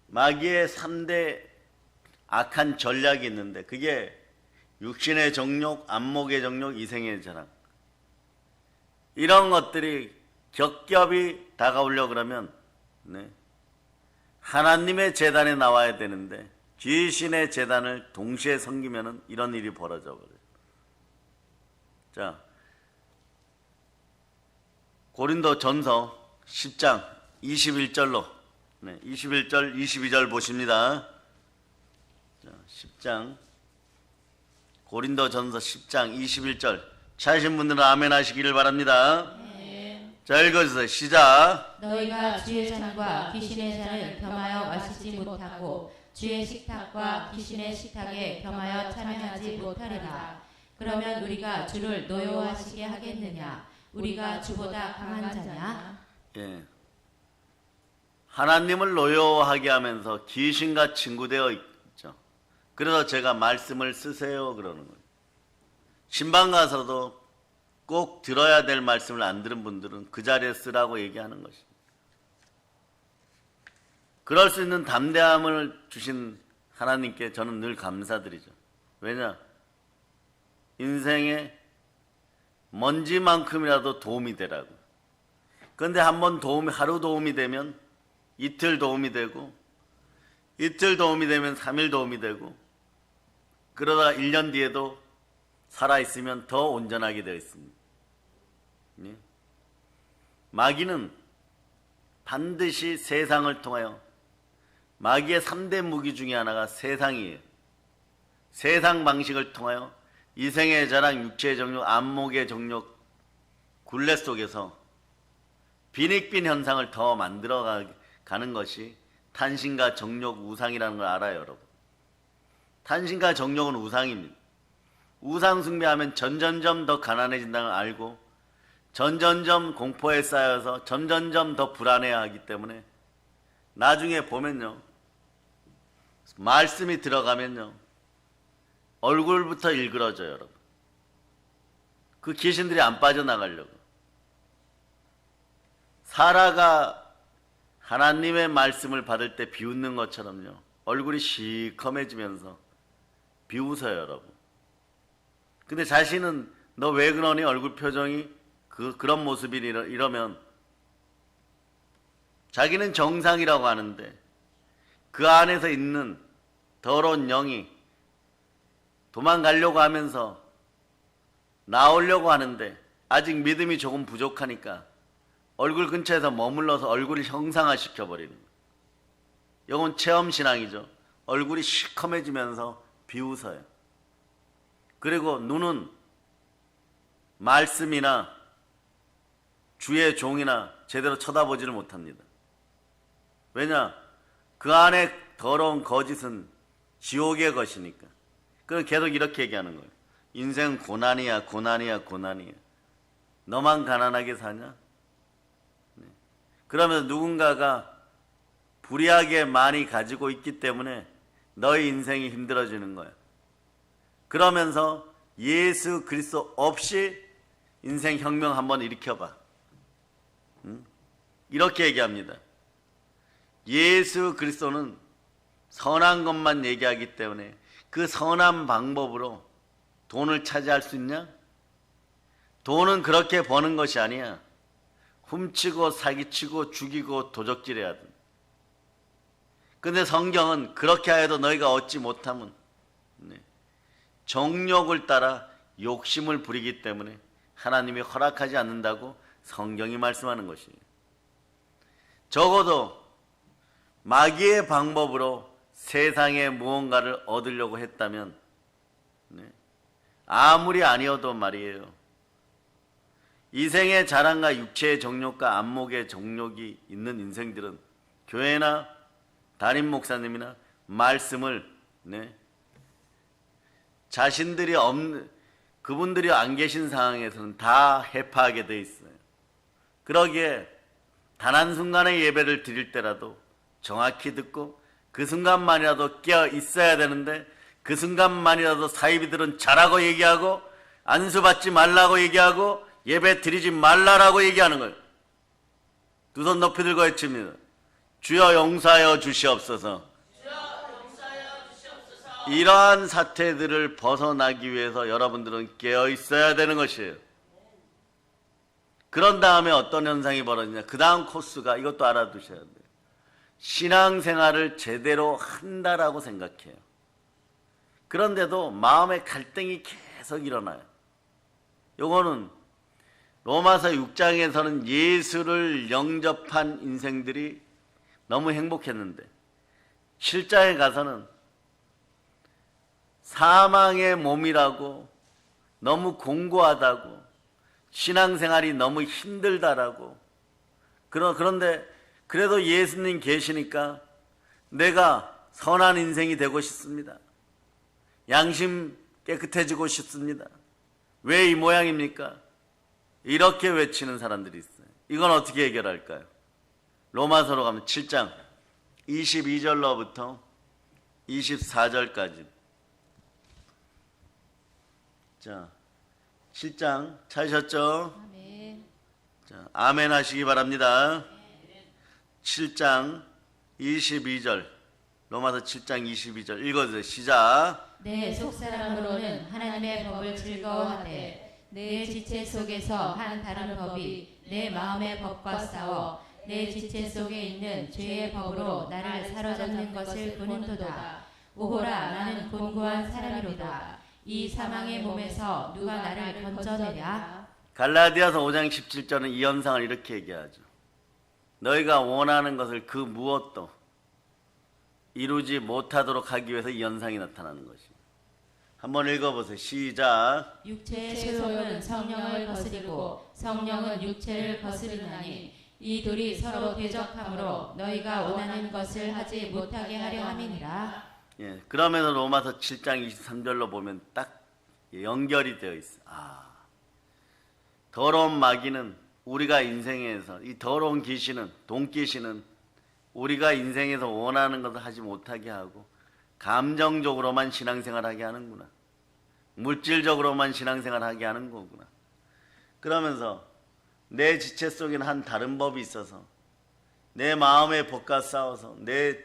마귀의 3대 악한 전략이 있는데 그게 육신의 정욕, 안목의 정욕, 이생의 자랑. 이런 것들이 겹겹이 다가오려고 그러면 하나님의 제단에 나와야 되는데 귀신의 제단을 동시에 섬기면 이런 일이 벌어져 버려요. 자, 고린도 전서 10장 21절로 21절 22절 보십니다. 자, 10장 고린도 전서 10장 21절 찾으신 분들은 아멘 하시기를 바랍니다. 자, 읽어주세요. 시작. 너희가 주의 잔과 귀신의 잔을 겸하여 마시지 못하고 주의 식탁과 귀신의 식탁에 겸하여 참여하지 못하리라. 그러면 우리가 주를 노여워하시게 하겠느냐? 우리가 주보다 강한 자냐? 예. 하나님을 노여워하게 하면서 귀신과 친구되어 있죠. 그래서 제가 말씀을 쓰세요 그러는 거예요. 신방 가서도 꼭 들어야 될 말씀을 안 들은 분들은 그 자리에 쓰라고 얘기하는 것입니다. 그럴 수 있는 담대함을 주신 하나님께 저는 늘 감사드리죠. 왜냐? 인생에 먼지만큼이라도 도움이 되라고. 그런데 한번 하루 도움이 되면 이틀 도움이 되고 이틀 도움이 되면 3일 도움이 되고 그러다가 1년 뒤에도 살아있으면 더 온전하게 되어 있습니다. 마귀는 반드시 세상을 통하여 마귀의 3대 무기 중에 하나가 세상이에요. 세상 방식을 통하여 이생의 자랑, 육체의 정욕, 안목의 정욕 굴레 속에서 빈익빈 현상을 더 만들어가는 것이 탄신과 정욕, 우상이라는 걸 알아요, 여러분. 탄신과 정욕은 우상입니다. 우상 숭배하면 점점점 더 가난해진다는 걸 알고 점점점 공포에 쌓여서 점점점 더 불안해하기 때문에 나중에 보면요, 말씀이 들어가면요 얼굴부터 일그러져요, 여러분. 그 귀신들이 안 빠져나가려고. 사라가 하나님의 말씀을 받을 때 비웃는 것처럼요 얼굴이 시커매지면서 비웃어요, 여러분. 근데 자신은 너 왜 그러니? 얼굴 표정이 그런 모습이 이러면 자기는 정상이라고 하는데 그 안에서 있는 더러운 영이 도망가려고 하면서 나오려고 하는데 아직 믿음이 조금 부족하니까 얼굴 근처에서 머물러서 얼굴을 형상화시켜버리는 거예요. 이건 체험신앙이죠. 얼굴이 시커매지면서 비웃어요. 그리고 눈은 말씀이나 주의 종이나 제대로 쳐다보지를 못합니다. 왜냐? 그 안에 더러운 거짓은 지옥의 것이니까. 그럼 계속 이렇게 얘기하는 거예요. 인생은 고난이야, 고난이야, 고난이야. 너만 가난하게 사냐? 네. 그러면서 누군가가 불이하게 많이 가지고 있기 때문에 너의 인생이 힘들어지는 거야. 그러면서 예수 그리스도 없이 인생 혁명 한번 일으켜봐. 이렇게 얘기합니다. 예수 그리스도는 선한 것만 얘기하기 때문에 그 선한 방법으로 돈을 차지할 수 있냐? 돈은 그렇게 버는 것이 아니야. 훔치고 사기치고 죽이고 도적질해야 돼. 근데 성경은 그렇게 하여도 너희가 얻지 못하면 정욕을 따라 욕심을 부리기 때문에 하나님이 허락하지 않는다고 성경이 말씀하는 것이에요. 적어도 마귀의 방법으로 세상에 무언가를 얻으려고 했다면 아무리 아니어도 말이에요. 이생의 자랑과 육체의 정욕과 안목의 정욕이 있는 인생들은 교회나 담임 목사님이나 말씀을 자신들이 없는 그분들이 안 계신 상황에서는 다 해파하게 돼 있어요. 그러기에 단 한순간의 예배를 드릴 때라도 정확히 듣고 그 순간만이라도 깨어 있어야 되는데 그 순간만이라도 사이비들은 잘하고 얘기하고 안수받지 말라고 얘기하고 예배 드리지 말라라고 얘기하는 거예요. 두 손 높이 들고 외칩니다. 주여 용서하여 주시옵소서. 이러한 사태들을 벗어나기 위해서 여러분들은 깨어 있어야 되는 것이에요. 그런 다음에 어떤 현상이 벌어지냐. 그 다음 코스가 이것도 알아두셔야 돼요. 신앙생활을 제대로 한다라고 생각해요. 그런데도 마음의 갈등이 계속 일어나요. 요거는 로마서 6장에서는 예수를 영접한 인생들이 너무 행복했는데 7장에 가서는 사망의 몸이라고 너무 공고하다고 신앙생활이 너무 힘들다라고 그런데 그래도 예수님 계시니까 내가 선한 인생이 되고 싶습니다. 양심 깨끗해지고 싶습니다. 왜 이 모양입니까? 이렇게 외치는 사람들이 있어요. 이건 어떻게 해결할까요? 로마서로 가면 7장 22절로부터 24절까지. 자, 7장 찾으셨죠? 아멘. 자, 아멘 하시기 바랍니다. 7장 22절, 로마서 7장 22절 읽어주세요. 시작. 내 속사람으로는 하나님의 법을 즐거워하되 내 지체 속에서 한 다른 법이 내 마음의 법과 싸워 내 지체 속에 있는 죄의 법으로 나를 사로잡는 것을 보는도다. 오호라, 나는 곤고한 사람이로다. 이 사망의 몸에서 누가 나를 건져내랴? 갈라디아서 5장 17절은 이 현상을 이렇게 얘기하죠. 너희가 원하는 것을 그 무엇도 이루지 못하도록 하기 위해서 이 현상이 나타나는 것이에요. 한번 읽어보세요. 시작. 육체의 소욕은 성령을 거스리고 성령은 육체를 거스리나니 이 둘이 서로 대적함으로 너희가 원하는 것을 하지 못하게 하려 함이니라. 예, 그러면서 로마서 7장 23절로 보면 딱 연결이 되어 있어요. 더러운 마귀는 우리가 인생에서 이 더러운 귀신은 돈귀신은 우리가 인생에서 원하는 것을 하지 못하게 하고 감정적으로만 신앙생활하게 하는구나. 물질적으로만 신앙생활하게 하는 거구나. 그러면서 내 지체 속에는 한 다른 법이 있어서 내 마음의 법과 싸워서 내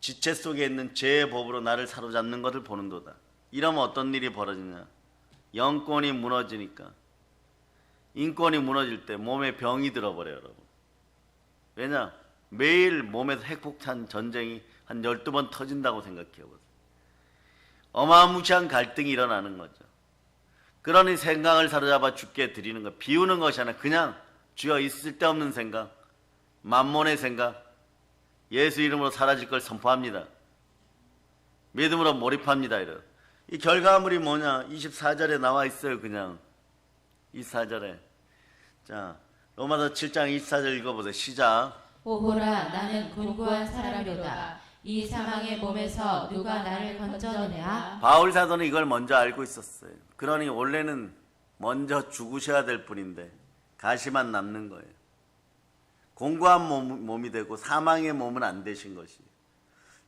지체 속에 있는 죄의 법으로 나를 사로잡는 것을 보는도다. 이러면 어떤 일이 벌어지냐. 영권이 무너지니까 인권이 무너질 때 몸에 병이 들어버려요. 여러분. 왜냐? 매일 몸에서 핵폭탄 전쟁이 한 12번 터진다고 생각해보세요. 어마무시한 갈등이 일어나는 거죠. 그러니 생각을 사로잡아 주께 드리는 것, 비우는 것이 아니라 그냥 주여 이 쓸데없는 생각, 만몬의 생각, 예수 이름으로 사라질 걸 선포합니다. 믿음으로 몰입합니다. 이런. 이 결과물이 뭐냐? 24절에 나와 있어요. 그냥 24절에. 자, 로마서 7장 24절 읽어보세요. 시작. 오호라, 나는 곤고한 사람이로다. 이 사망의 몸에서 누가 나를 건져내랴? 바울 사도는 이걸 먼저 알고 있었어요. 그러니 원래는 먼저 죽으셔야 될 분인데 가시만 남는 거예요. 공고한 몸이 되고 사망의 몸은 안 되신 것이.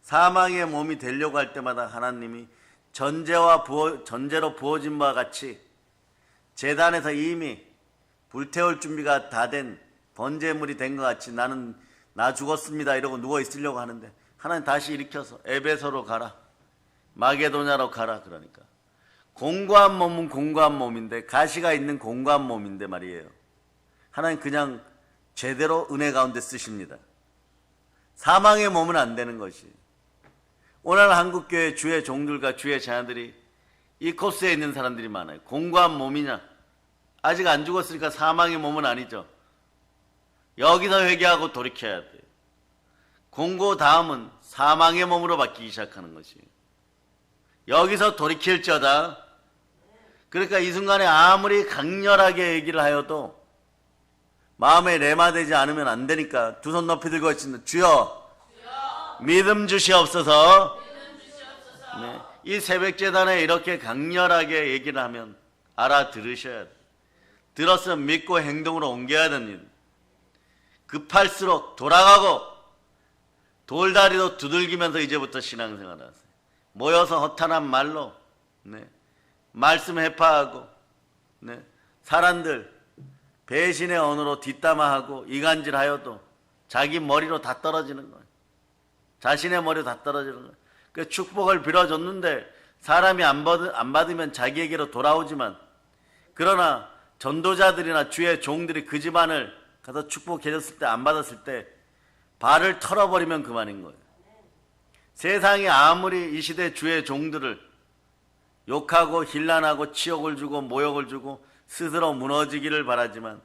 사망의 몸이 되려고 할 때마다 하나님이 전제로 부어진 바와 같이 제단에서 이미 불태울 준비가 다 된 번제물이 된 것 같이 나는 나 죽었습니다 이러고 누워 있으려고 하는데 하나님 다시 일으켜서 에베소로 가라, 마게도냐로 가라. 그러니까 공고한 몸은 공고한 몸인데, 가시가 있는 공고한 몸인데 말이에요, 하나님 그냥 제대로 은혜 가운데 쓰십니다. 사망의 몸은 안 되는 것이. 오늘 한국교회 주의 종들과 주의 자녀들이 이 코스에 있는 사람들이 많아요. 공고한 몸이냐? 아직 안 죽었으니까 사망의 몸은 아니죠. 여기서 회개하고 돌이켜야 돼요. 공고 다음은 사망의 몸으로 바뀌기 시작하는 것이. 여기서 돌이킬지어다. 그러니까 이 순간에 아무리 강렬하게 얘기를 하여도 마음에 레마되지 않으면 안 되니까 두 손 높이 들고 있습니다. 주여, 믿음 주시옵소서. 네. 이 새벽 재단에 이렇게 강렬하게 얘기를 하면 알아들으셔야 돼요. 들었으면 믿고 행동으로 옮겨야 됩니다. 급할수록 돌아가고 돌다리도 두들기면서 이제부터 신앙생활 하세요. 모여서 허탄한 말로, 네, 말씀 해파하고, 네, 사람들 배신의 언어로 뒷담화하고 이간질하여도 자기 머리로 다 떨어지는 거예요. 자신의 머리로 다 떨어지는 거예요. 그 축복을 빌어줬는데 사람이 안 받으면 자기에게로 돌아오지만, 그러나 전도자들이나 주의 종들이 그 집안을 가서 축복해줬을 때 안 받았을 때 발을 털어버리면 그만인 거예요. 세상이 아무리 이 시대 주의 종들을 욕하고 힐난하고 치욕을 주고 모욕을 주고 스스로 무너지기를 바라지만,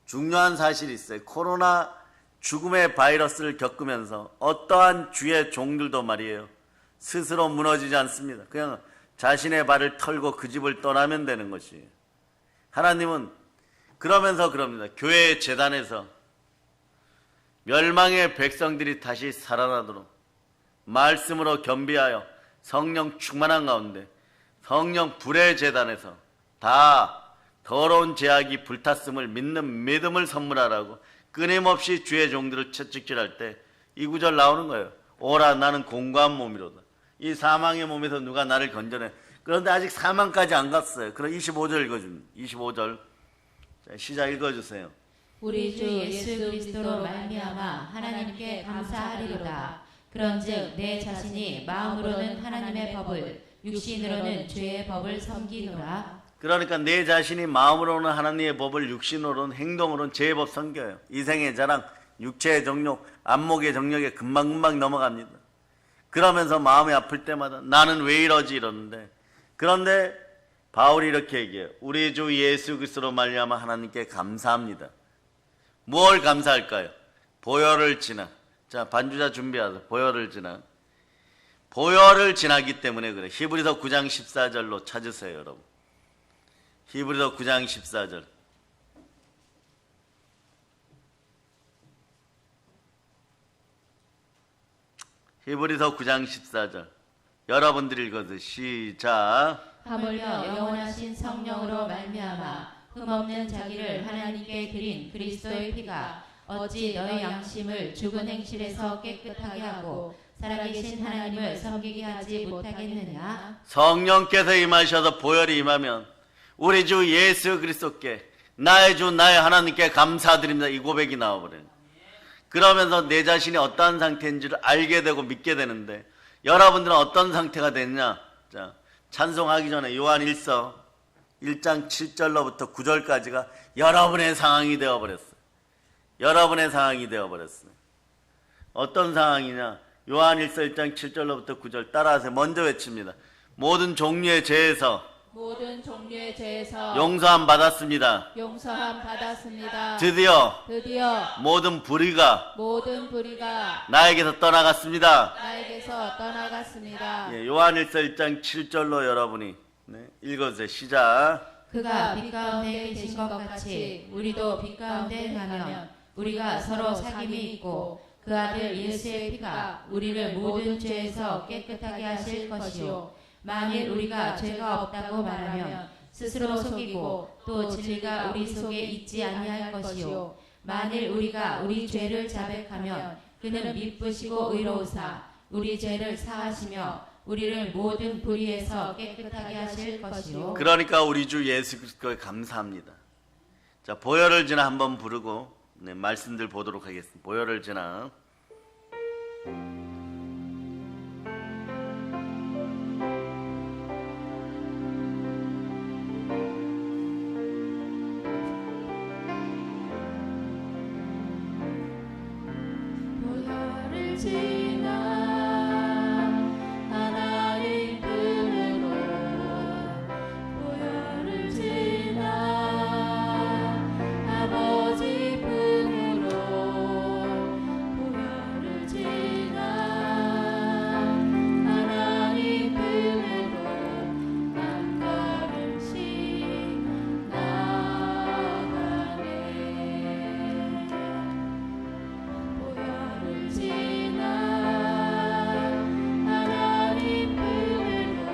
중요한 사실이 있어요. 코로나 죽음의 바이러스를 겪으면서 어떠한 주의 종들도 말이에요, 스스로 무너지지 않습니다. 그냥 자신의 발을 털고 그 집을 떠나면 되는 것이에요. 하나님은 그러면서 그럽니다. 교회의 재단에서 멸망의 백성들이 다시 살아나도록 말씀으로 겸비하여 성령 충만한 가운데 성령 불의 재단에서 다 더러운 제약이 불탔음을 믿는 믿음을 선물하라고 끊임없이 주의 종들을 채찍질할 때 이 구절 나오는 거예요. 오라, 나는 공고한 몸이로다. 이 사망의 몸에서 누가 나를 건져내. 그런데 아직 사망까지 안 갔어요. 그럼 25절 읽어줍니다. 25절. 자, 시작 읽어주세요. 우리 주 예수 그리스도로 말미암아 하나님께 감사하리로다. 그런즉 내 자신이 마음으로는 하나님의 법을, 육신으로는 죄의 법을 섬기노라. 그러니까 내 자신이 마음으로는 하나님의 법을, 육신으로는, 행동으로는 죄의 법 섬겨요. 이생의 자랑, 육체의 정욕, 안목의 정욕에 금방금방 넘어갑니다. 그러면서 마음이 아플 때마다 나는 왜 이러지 이러는데, 그런데 바울이 이렇게 얘기해요. 우리 주 예수 그리스도로 말미암아 하나님께 감사합니다. 무엇을 감사할까요? 보혈을 지나. 자, 반주자 준비하세요. 보혈을 지나. 보혈을 지나기 때문에 그래. 히브리서 9장 14절로 찾으세요, 여러분. 히브리서 9장 14절. 히브리서 9장 14절. 여러분들이 읽어서 시작. 하물며 영원하신 성령으로 말미암아 흠없는 자기를 하나님께 드린 그리스도의 피가 어찌 너희 양심을 죽은 행실에서 깨끗하게 하고 살아계신 하나님을 섬기게 하지 못하겠느냐? 성령께서 임하셔서 보혈이 임하면 우리 주 예수 그리스도께, 나의 주 나의 하나님께 감사드립니다, 이 고백이 나와버려요. 그러면서 내 자신이 어떠한 상태인지를 알게 되고 믿게 되는데, 여러분들은 어떤 상태가 됐냐? 자, 찬송하기 전에 요한 1서 1장 7절로부터 9절까지가 여러분의 상황이 되어버렸어요. 여러분의 상황이 되어버렸어요. 어떤 상황이냐? 요한 1서 1장 7절로부터 9절 따라하세요. 먼저 외칩니다. 모든 종류의 죄에서 용서함 받았습니다. 드디어 모든 불의가 나에게서 떠나갔습니다. 예, 요한 1서 1장 7절로 여러분이 읽어주세요. 시작. 그가 빛 가운데 계신 것 같이 우리도 빛 가운데 가면 우리가 서로 사귐이 있고 그 아들 예수의 피가 우리를 모든 죄에서 깨끗하게 하실 것이요 만일 우리가 죄가 없다고 말하면 스스로 속이고 또 진리가 우리 속에 있지 아니할 것이요 만일 우리가 우리 죄를 자백하면 그는 미쁘시고 의로우사 우리 죄를 사하시며 우리를 모든 불의에서 깨끗하게 하실 것이요 그러니까 우리 주 예수 그리스도에 감사합니다. 자, 보혈을 지나 한번 부르고 말씀들 보도록 하겠습니다. 보혈을 지나. 보혈을 지나 하나님 품으로 보혈을 지나 아버지 품으로 보혈을 지나 하나님 품으로 한 걸음씩 나아가네 보혈을 지나 하나님 품으로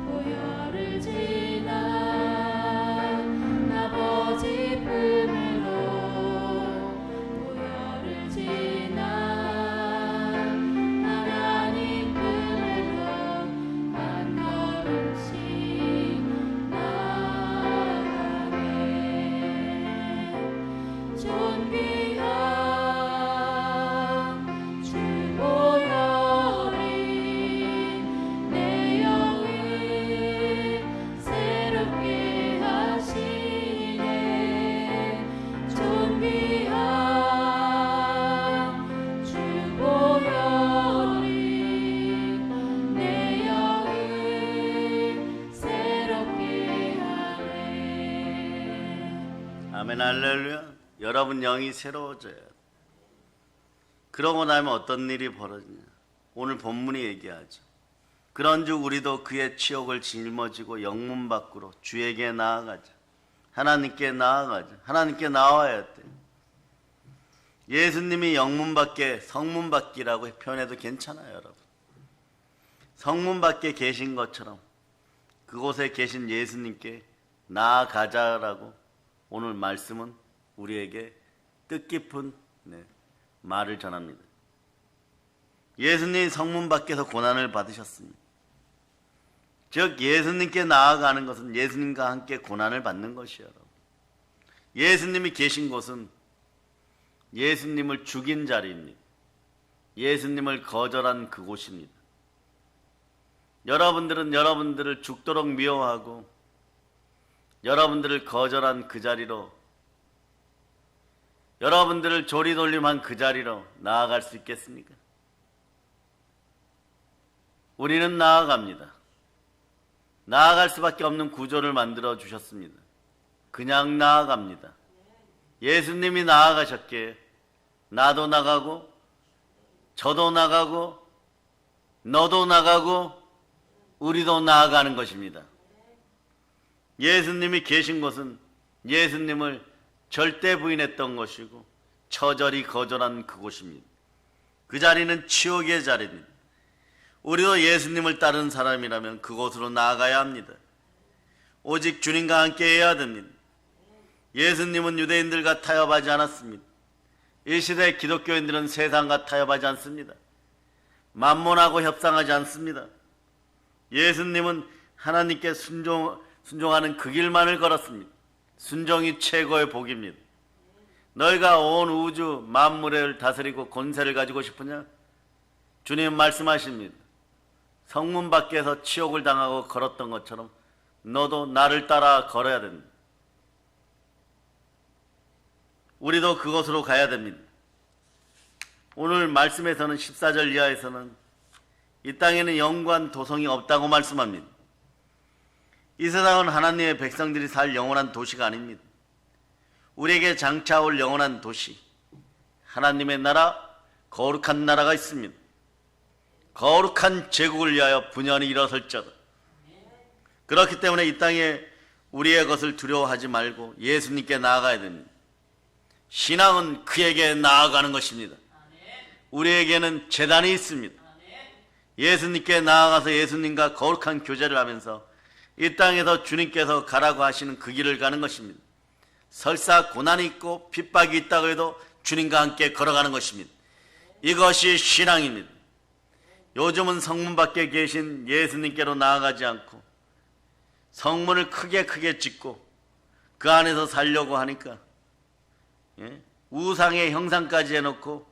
보혈을 지나 아버지 품으로 보혈을 지나 하나님 품으로 한 걸음씩 나아가네 존귀한 주 보혈이 내 영을 새롭게 하시네 존귀한 주 보혈이 내 영을 새롭게 하네 아멘 할렐루야. 여러분 영이 새로워져요. 그러고 나면 어떤 일이 벌어지냐. 오늘 본문이 얘기하죠. 그런즉 우리도 그의 치욕을 짊어지고 영문 밖으로 주에게 나아가자. 하나님께 나아가자. 하나님께 나와야 돼. 예수님이 영문 밖에 성문 밖이라고 표현해도 괜찮아요, 여러분. 성문 밖에 계신 것처럼 그곳에 계신 예수님께 나아가자라고 오늘 말씀은 우리에게 뜻깊은 말을 전합니다. 예수님이 성문 밖에서 고난을 받으셨습니다. 즉 예수님께 나아가는 것은 예수님과 함께 고난을 받는 것이에요. 예수님이 계신 곳은 예수님을 죽인 자리입니다. 예수님을 거절한 그곳입니다. 여러분들은 여러분들을 죽도록 미워하고 여러분들을 거절한 그 자리로, 여러분들을 조리돌림한 그 자리로 나아갈 수 있겠습니까? 우리는 나아갑니다. 나아갈 수밖에 없는 구조를 만들어 주셨습니다. 그냥 나아갑니다. 예수님이 나아가셨기에 나도 나가고 저도 나가고 너도 나가고 우리도 나아가는 것입니다. 예수님이 계신 곳은 예수님을 절대 부인했던 것이고 처절히 거절한 그곳입니다. 그 자리는 치욕의 자리입니다. 우리도 예수님을 따르는 사람이라면 그곳으로 나아가야 합니다. 오직 주님과 함께 해야 됩니다. 예수님은 유대인들과 타협하지 않았습니다. 이 시대 기독교인들은 세상과 타협하지 않습니다. 만몬하고 협상하지 않습니다. 예수님은 하나님께 순종하는 그 길만을 걸었습니다. 순종이 최고의 복입니다. 너희가 온 우주 만물을 다스리고 권세를 가지고 싶으냐? 주님 말씀하십니다. 성문 밖에서 치욕을 당하고 걸었던 것처럼 너도 나를 따라 걸어야 됩니다. 우리도 그곳으로 가야 됩니다. 오늘 말씀에서는 14절 이하에서는 이 땅에는 영관 도성이 없다고 말씀합니다. 이 세상은 하나님의 백성들이 살 영원한 도시가 아닙니다. 우리에게 장차올 영원한 도시, 하나님의 나라, 거룩한 나라가 있습니다. 거룩한 제국을 위하여 분연히 일어설지어다. 그렇기 때문에 이 땅에 우리의 것을 두려워하지 말고 예수님께 나아가야 됩니다. 신앙은 그에게 나아가는 것입니다. 우리에게는 제단이 있습니다. 예수님께 나아가서 예수님과 거룩한 교제를 하면서 이 땅에서 주님께서 가라고 하시는 그 길을 가는 것입니다. 설사 고난이 있고 핍박이 있다고 해도 주님과 함께 걸어가는 것입니다. 이것이 신앙입니다. 요즘은 성문 밖에 계신 예수님께로 나아가지 않고 성문을 크게 짓고 그 안에서 살려고 하니까 우상의 형상까지 해놓고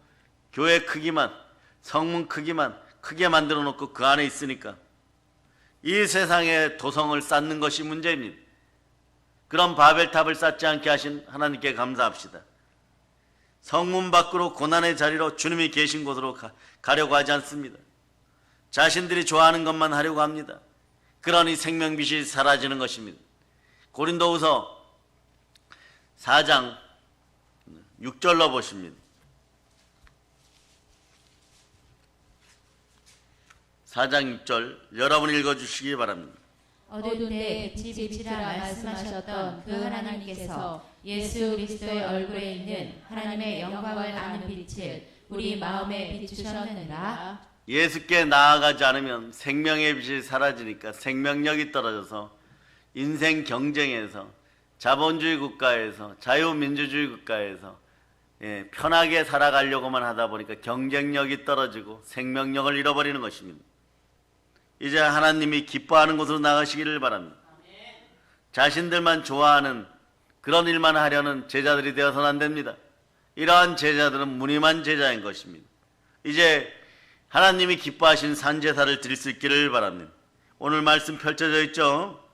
교회 크기만, 성문 크기만 크게 만들어 놓고 그 안에 있으니까 이 세상에 도성을 쌓는 것이 문제입니다. 그런 바벨탑을 쌓지 않게 하신 하나님께 감사합시다. 성문 밖으로 고난의 자리로 주님이 계신 곳으로 가려고 하지 않습니다. 자신들이 좋아하는 것만 하려고 합니다. 그러니 생명빛이 사라지는 것입니다. 고린도후서 4장 6절로 보십니다. 4장 6절 여러분 읽어주시기 바랍니다. 어두운 데 빛이 비치라 말씀하셨던 그 하나님께서 예수 그리스도의 얼굴에 있는 하나님의 영광을 아는 빛을 우리 마음에 비추셨느니라. 예수께 나아가지 않으면 생명의 빛이 사라지니까 생명력이 떨어져서 인생 경쟁에서 자본주의 국가에서 자유민주주의 국가에서 편하게 살아가려고만 하다 보니까 경쟁력이 떨어지고 생명력을 잃어버리는 것입니다. 이제 하나님이 기뻐하는 곳으로 나가시기를 바랍니다. 자신들만 좋아하는 그런 일만 하려는 제자들이 되어서는 안 됩니다. 이러한 제자들은 무늬만 제자인 것입니다. 이제 하나님이 기뻐하신 산제사를 드릴 수 있기를 바랍니다. 오늘 말씀 펼쳐져 있죠?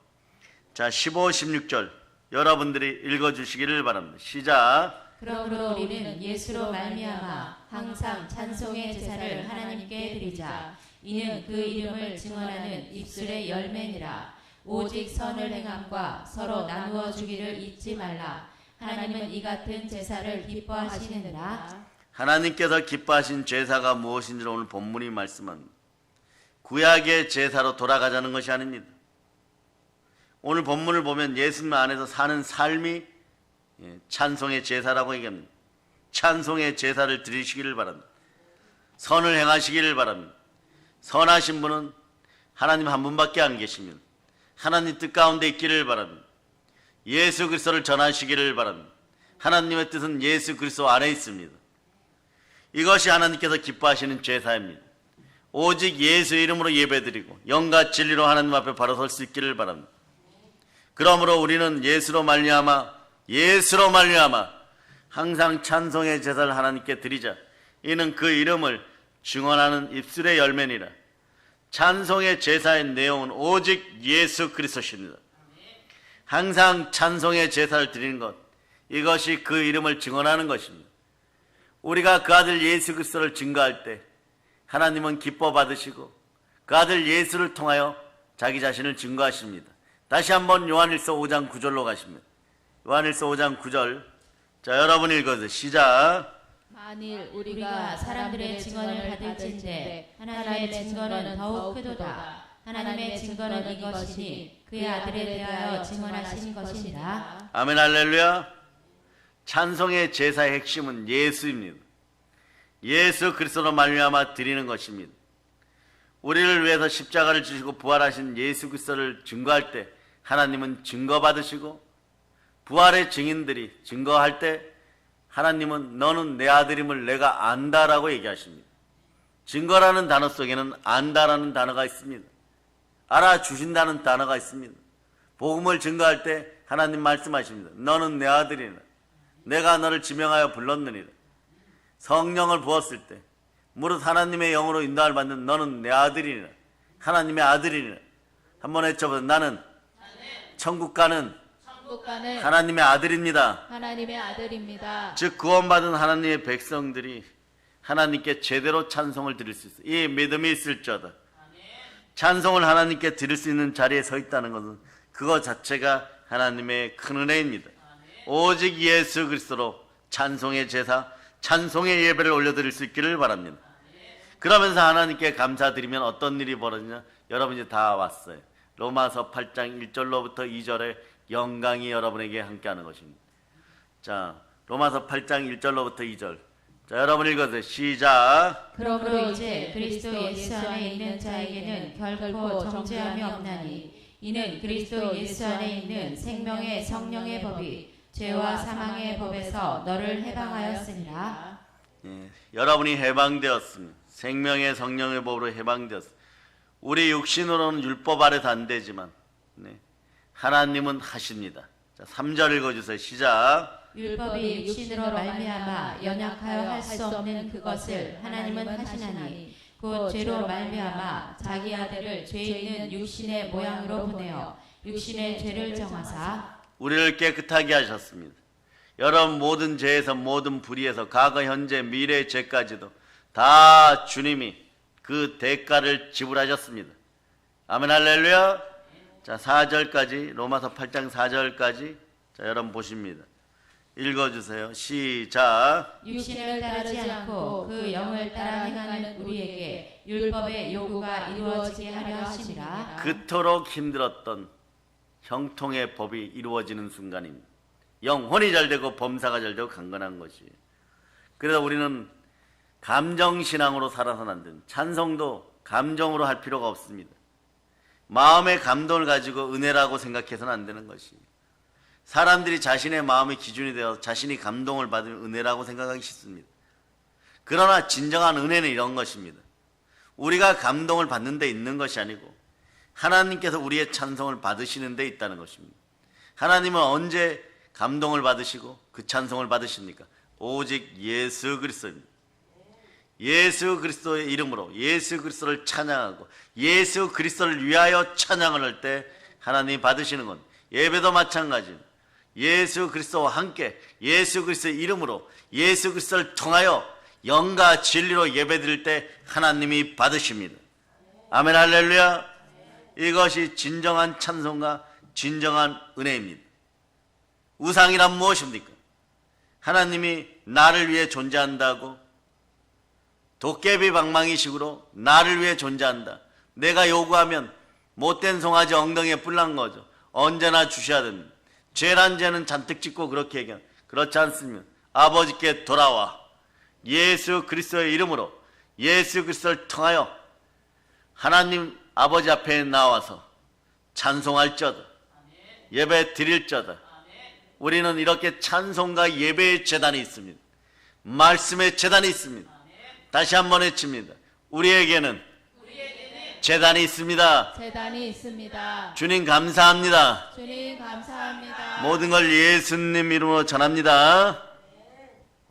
자, 15, 16절 여러분들이 읽어주시기를 바랍니다. 시작. 그러므로 우리는 예수로 말미암아 항상 찬송의 제사를 하나님께 드리자. 이는 그 이름을 증언하는 입술의 열매니라. 오직 선을 행함과 서로 나누어 주기를 잊지 말라. 하나님은 이 같은 제사를 기뻐하시느니라. 하나님께서 기뻐하신 제사가 무엇인지를 오늘 본문이 말씀합니다. 구약의 제사로 돌아가자는 것이 아닙니다. 오늘 본문을 보면 예수님 안에서 사는 삶이 찬송의 제사라고 얘기합니다. 찬송의 제사를 드리시기를 바랍니다. 선을 행하시기를 바랍니다. 선하신 분은 하나님 한 분밖에 안 계십니다. 하나님 뜻 가운데 있기를 바랍니다. 예수 그리스도를 전하시기를 바랍니다. 하나님의 뜻은 예수 그리스도 안에 있습니다. 이것이 하나님께서 기뻐하시는 제사입니다. 오직 예수 이름으로 예배드리고 영과 진리로 하나님 앞에 바로 설 수 있기를 바랍니다. 그러므로 우리는 예수로 말미암아 항상 찬송의 제사를 하나님께 드리자. 이는 그 이름을 증언하는 입술의 열매니라. 찬송의 제사의 내용은 오직 예수 그리스도십니다. 항상 찬송의 제사를 드리는 것, 이것이 그 이름을 증언하는 것입니다. 우리가 그 아들 예수 그리스도를 증거할 때 하나님은 기뻐 받으시고 그 아들 예수를 통하여 자기 자신을 증거하십니다. 다시 한번 요한일서 5장 9절로 가십니다. 요한일서 5장 9절. 자, 여러분 읽어주세요. 시작. 만일 우리가 사람들의 증언을 받을진대 하나님의 증거는 더욱 크도다. 하나님의 증거는 이것이니 그의 아들에 대하여 증언하신 것이니라. 아멘 할렐루야. 찬송의 제사의 핵심은 예수입니다. 예수 그리스도로 말미암아 드리는 것입니다. 우리를 위해서 십자가를 지시고 부활하신 예수 그리스도를 증거할 때 하나님은 증거받으시고, 부활의 증인들이 증거할 때 하나님은 너는 내 아들임을 내가 안다라고 얘기하십니다. 증거라는 단어 속에는 안다라는 단어가 있습니다. 알아주신다는 단어가 있습니다. 복음을 증거할 때 하나님 말씀하십니다. 너는 내 아들이라. 내가 너를 지명하여 불렀느니라. 성령을 부었을 때 무릇 하나님의 영으로 인도를 받는 너는 내 아들이라. 하나님의 아들이라. 한번 외쳐보세요. 나는 천국 가는 하나님의 아들입니다. 하나님의 아들입니다. 즉 구원받은 하나님의 백성들이 하나님께 제대로 찬송을 드릴 수 있어요. 이 믿음이 있을지어다. 찬송을 하나님께 드릴 수 있는 자리에 서 있다는 것은 그것 자체가 하나님의 큰 은혜입니다. 오직 예수 그리스도로 찬송의 제사, 찬송의 예배를 올려드릴 수 있기를 바랍니다. 그러면서 하나님께 감사드리면 어떤 일이 벌어지냐? 여러분 이제 다 왔어요. 로마서 8장 1절로부터 2절에 영광이 여러분에게 함께하는 것입니다. 자, 로마서 8장 1절로부터 2절. 자, 여러분 읽어주세요. 시작. 그러므로 이제 그리스도 예수 안에 있는 자에게는 결코 정죄함이 없나니 이는 그리스도 예수 안에 있는 생명의 성령의 법이 죄와 사망의 법에서 너를 해방하였으니라. 예, 여러분이 해방되었습니다. 생명의 성령의 법으로 해방되었습니다. 우리 육신으로는 율법 아래서 안 되지만 네, 하나님은 하십니다. 자, 3절 읽어주세요. 시작. 율법이 육신으로 말미암아 연약하여 할 수 없는 그것을 하나님은 하시나니 곧 죄로 말미암아 자기 아들을 죄 있는 육신의 모양으로 보내어 육신의 죄를 정하사 우리를 깨끗하게 하셨습니다. 여러분 모든 죄에서 모든 불의에서 과거 현재 미래의 죄까지도 다 주님이 그 대가를 지불하셨습니다. 아멘 할렐루야. 자, 4절까지 로마서 8장 4절까지 자, 여러분 보십니다. 읽어주세요. 시작. 육신을 따르지 않고 그 영을 따라 행하는 우리에게 율법의 요구가 이루어지게 하려 하심이라. 그토록 힘들었던 형통의 법이 이루어지는 순간입니다. 영혼이 잘 되고 범사가 잘 되고 강건한 것이. 그래서 우리는 감정신앙으로 살아서는 안 됩니다. 찬송도 감정으로 할 필요가 없습니다. 마음의 감동을 가지고 은혜라고 생각해서는 안 되는 것입니다. 사람들이 자신의 마음의 기준이 되어 자신이 감동을 받으면 은혜라고 생각하기 쉽습니다. 그러나 진정한 은혜는 이런 것입니다. 우리가 감동을 받는 데 있는 것이 아니고 하나님께서 우리의 찬송을 받으시는 데 있다는 것입니다. 하나님은 언제 감동을 받으시고 그 찬송을 받으십니까? 오직 예수 그리스도입니다. 예수 그리스도의 이름으로 예수 그리스도를 찬양하고 예수 그리스도를 위하여 찬양을 할 때 하나님이 받으시는 건 예배도 마찬가지입니다. 예수 그리스도와 함께 예수 그리스도의 이름으로 예수 그리스도를 통하여 영과 진리로 예배드릴 때 하나님이 받으십니다. 아멘 할렐루야. 이것이 진정한 찬송과 진정한 은혜입니다. 우상이란 무엇입니까? 하나님이 나를 위해 존재한다고 도깨비 방망이식으로 나를 위해 존재한다. 내가 요구하면 못된 송아지 엉덩이에 뿔난 거죠. 언제나 주셔야 됩니다. 죄란 죄는 잔뜩 짓고 그렇게 얘기합니다. 그렇지 않습니다. 아버지께 돌아와 예수 그리스도의 이름으로 예수 그리스도를 통하여 하나님 아버지 앞에 나와서 찬송할지어다. 예배 드릴지어다. 우리는 이렇게 찬송과 예배의 제단이 있습니다. 말씀의 제단이 있습니다. 다시 한번 외칩니다. 우리에게는 제단이 있습니다. 제단이 있습니다. 주님 감사합니다. 주님 감사합니다. 모든 걸 예수님 이름으로 전합니다.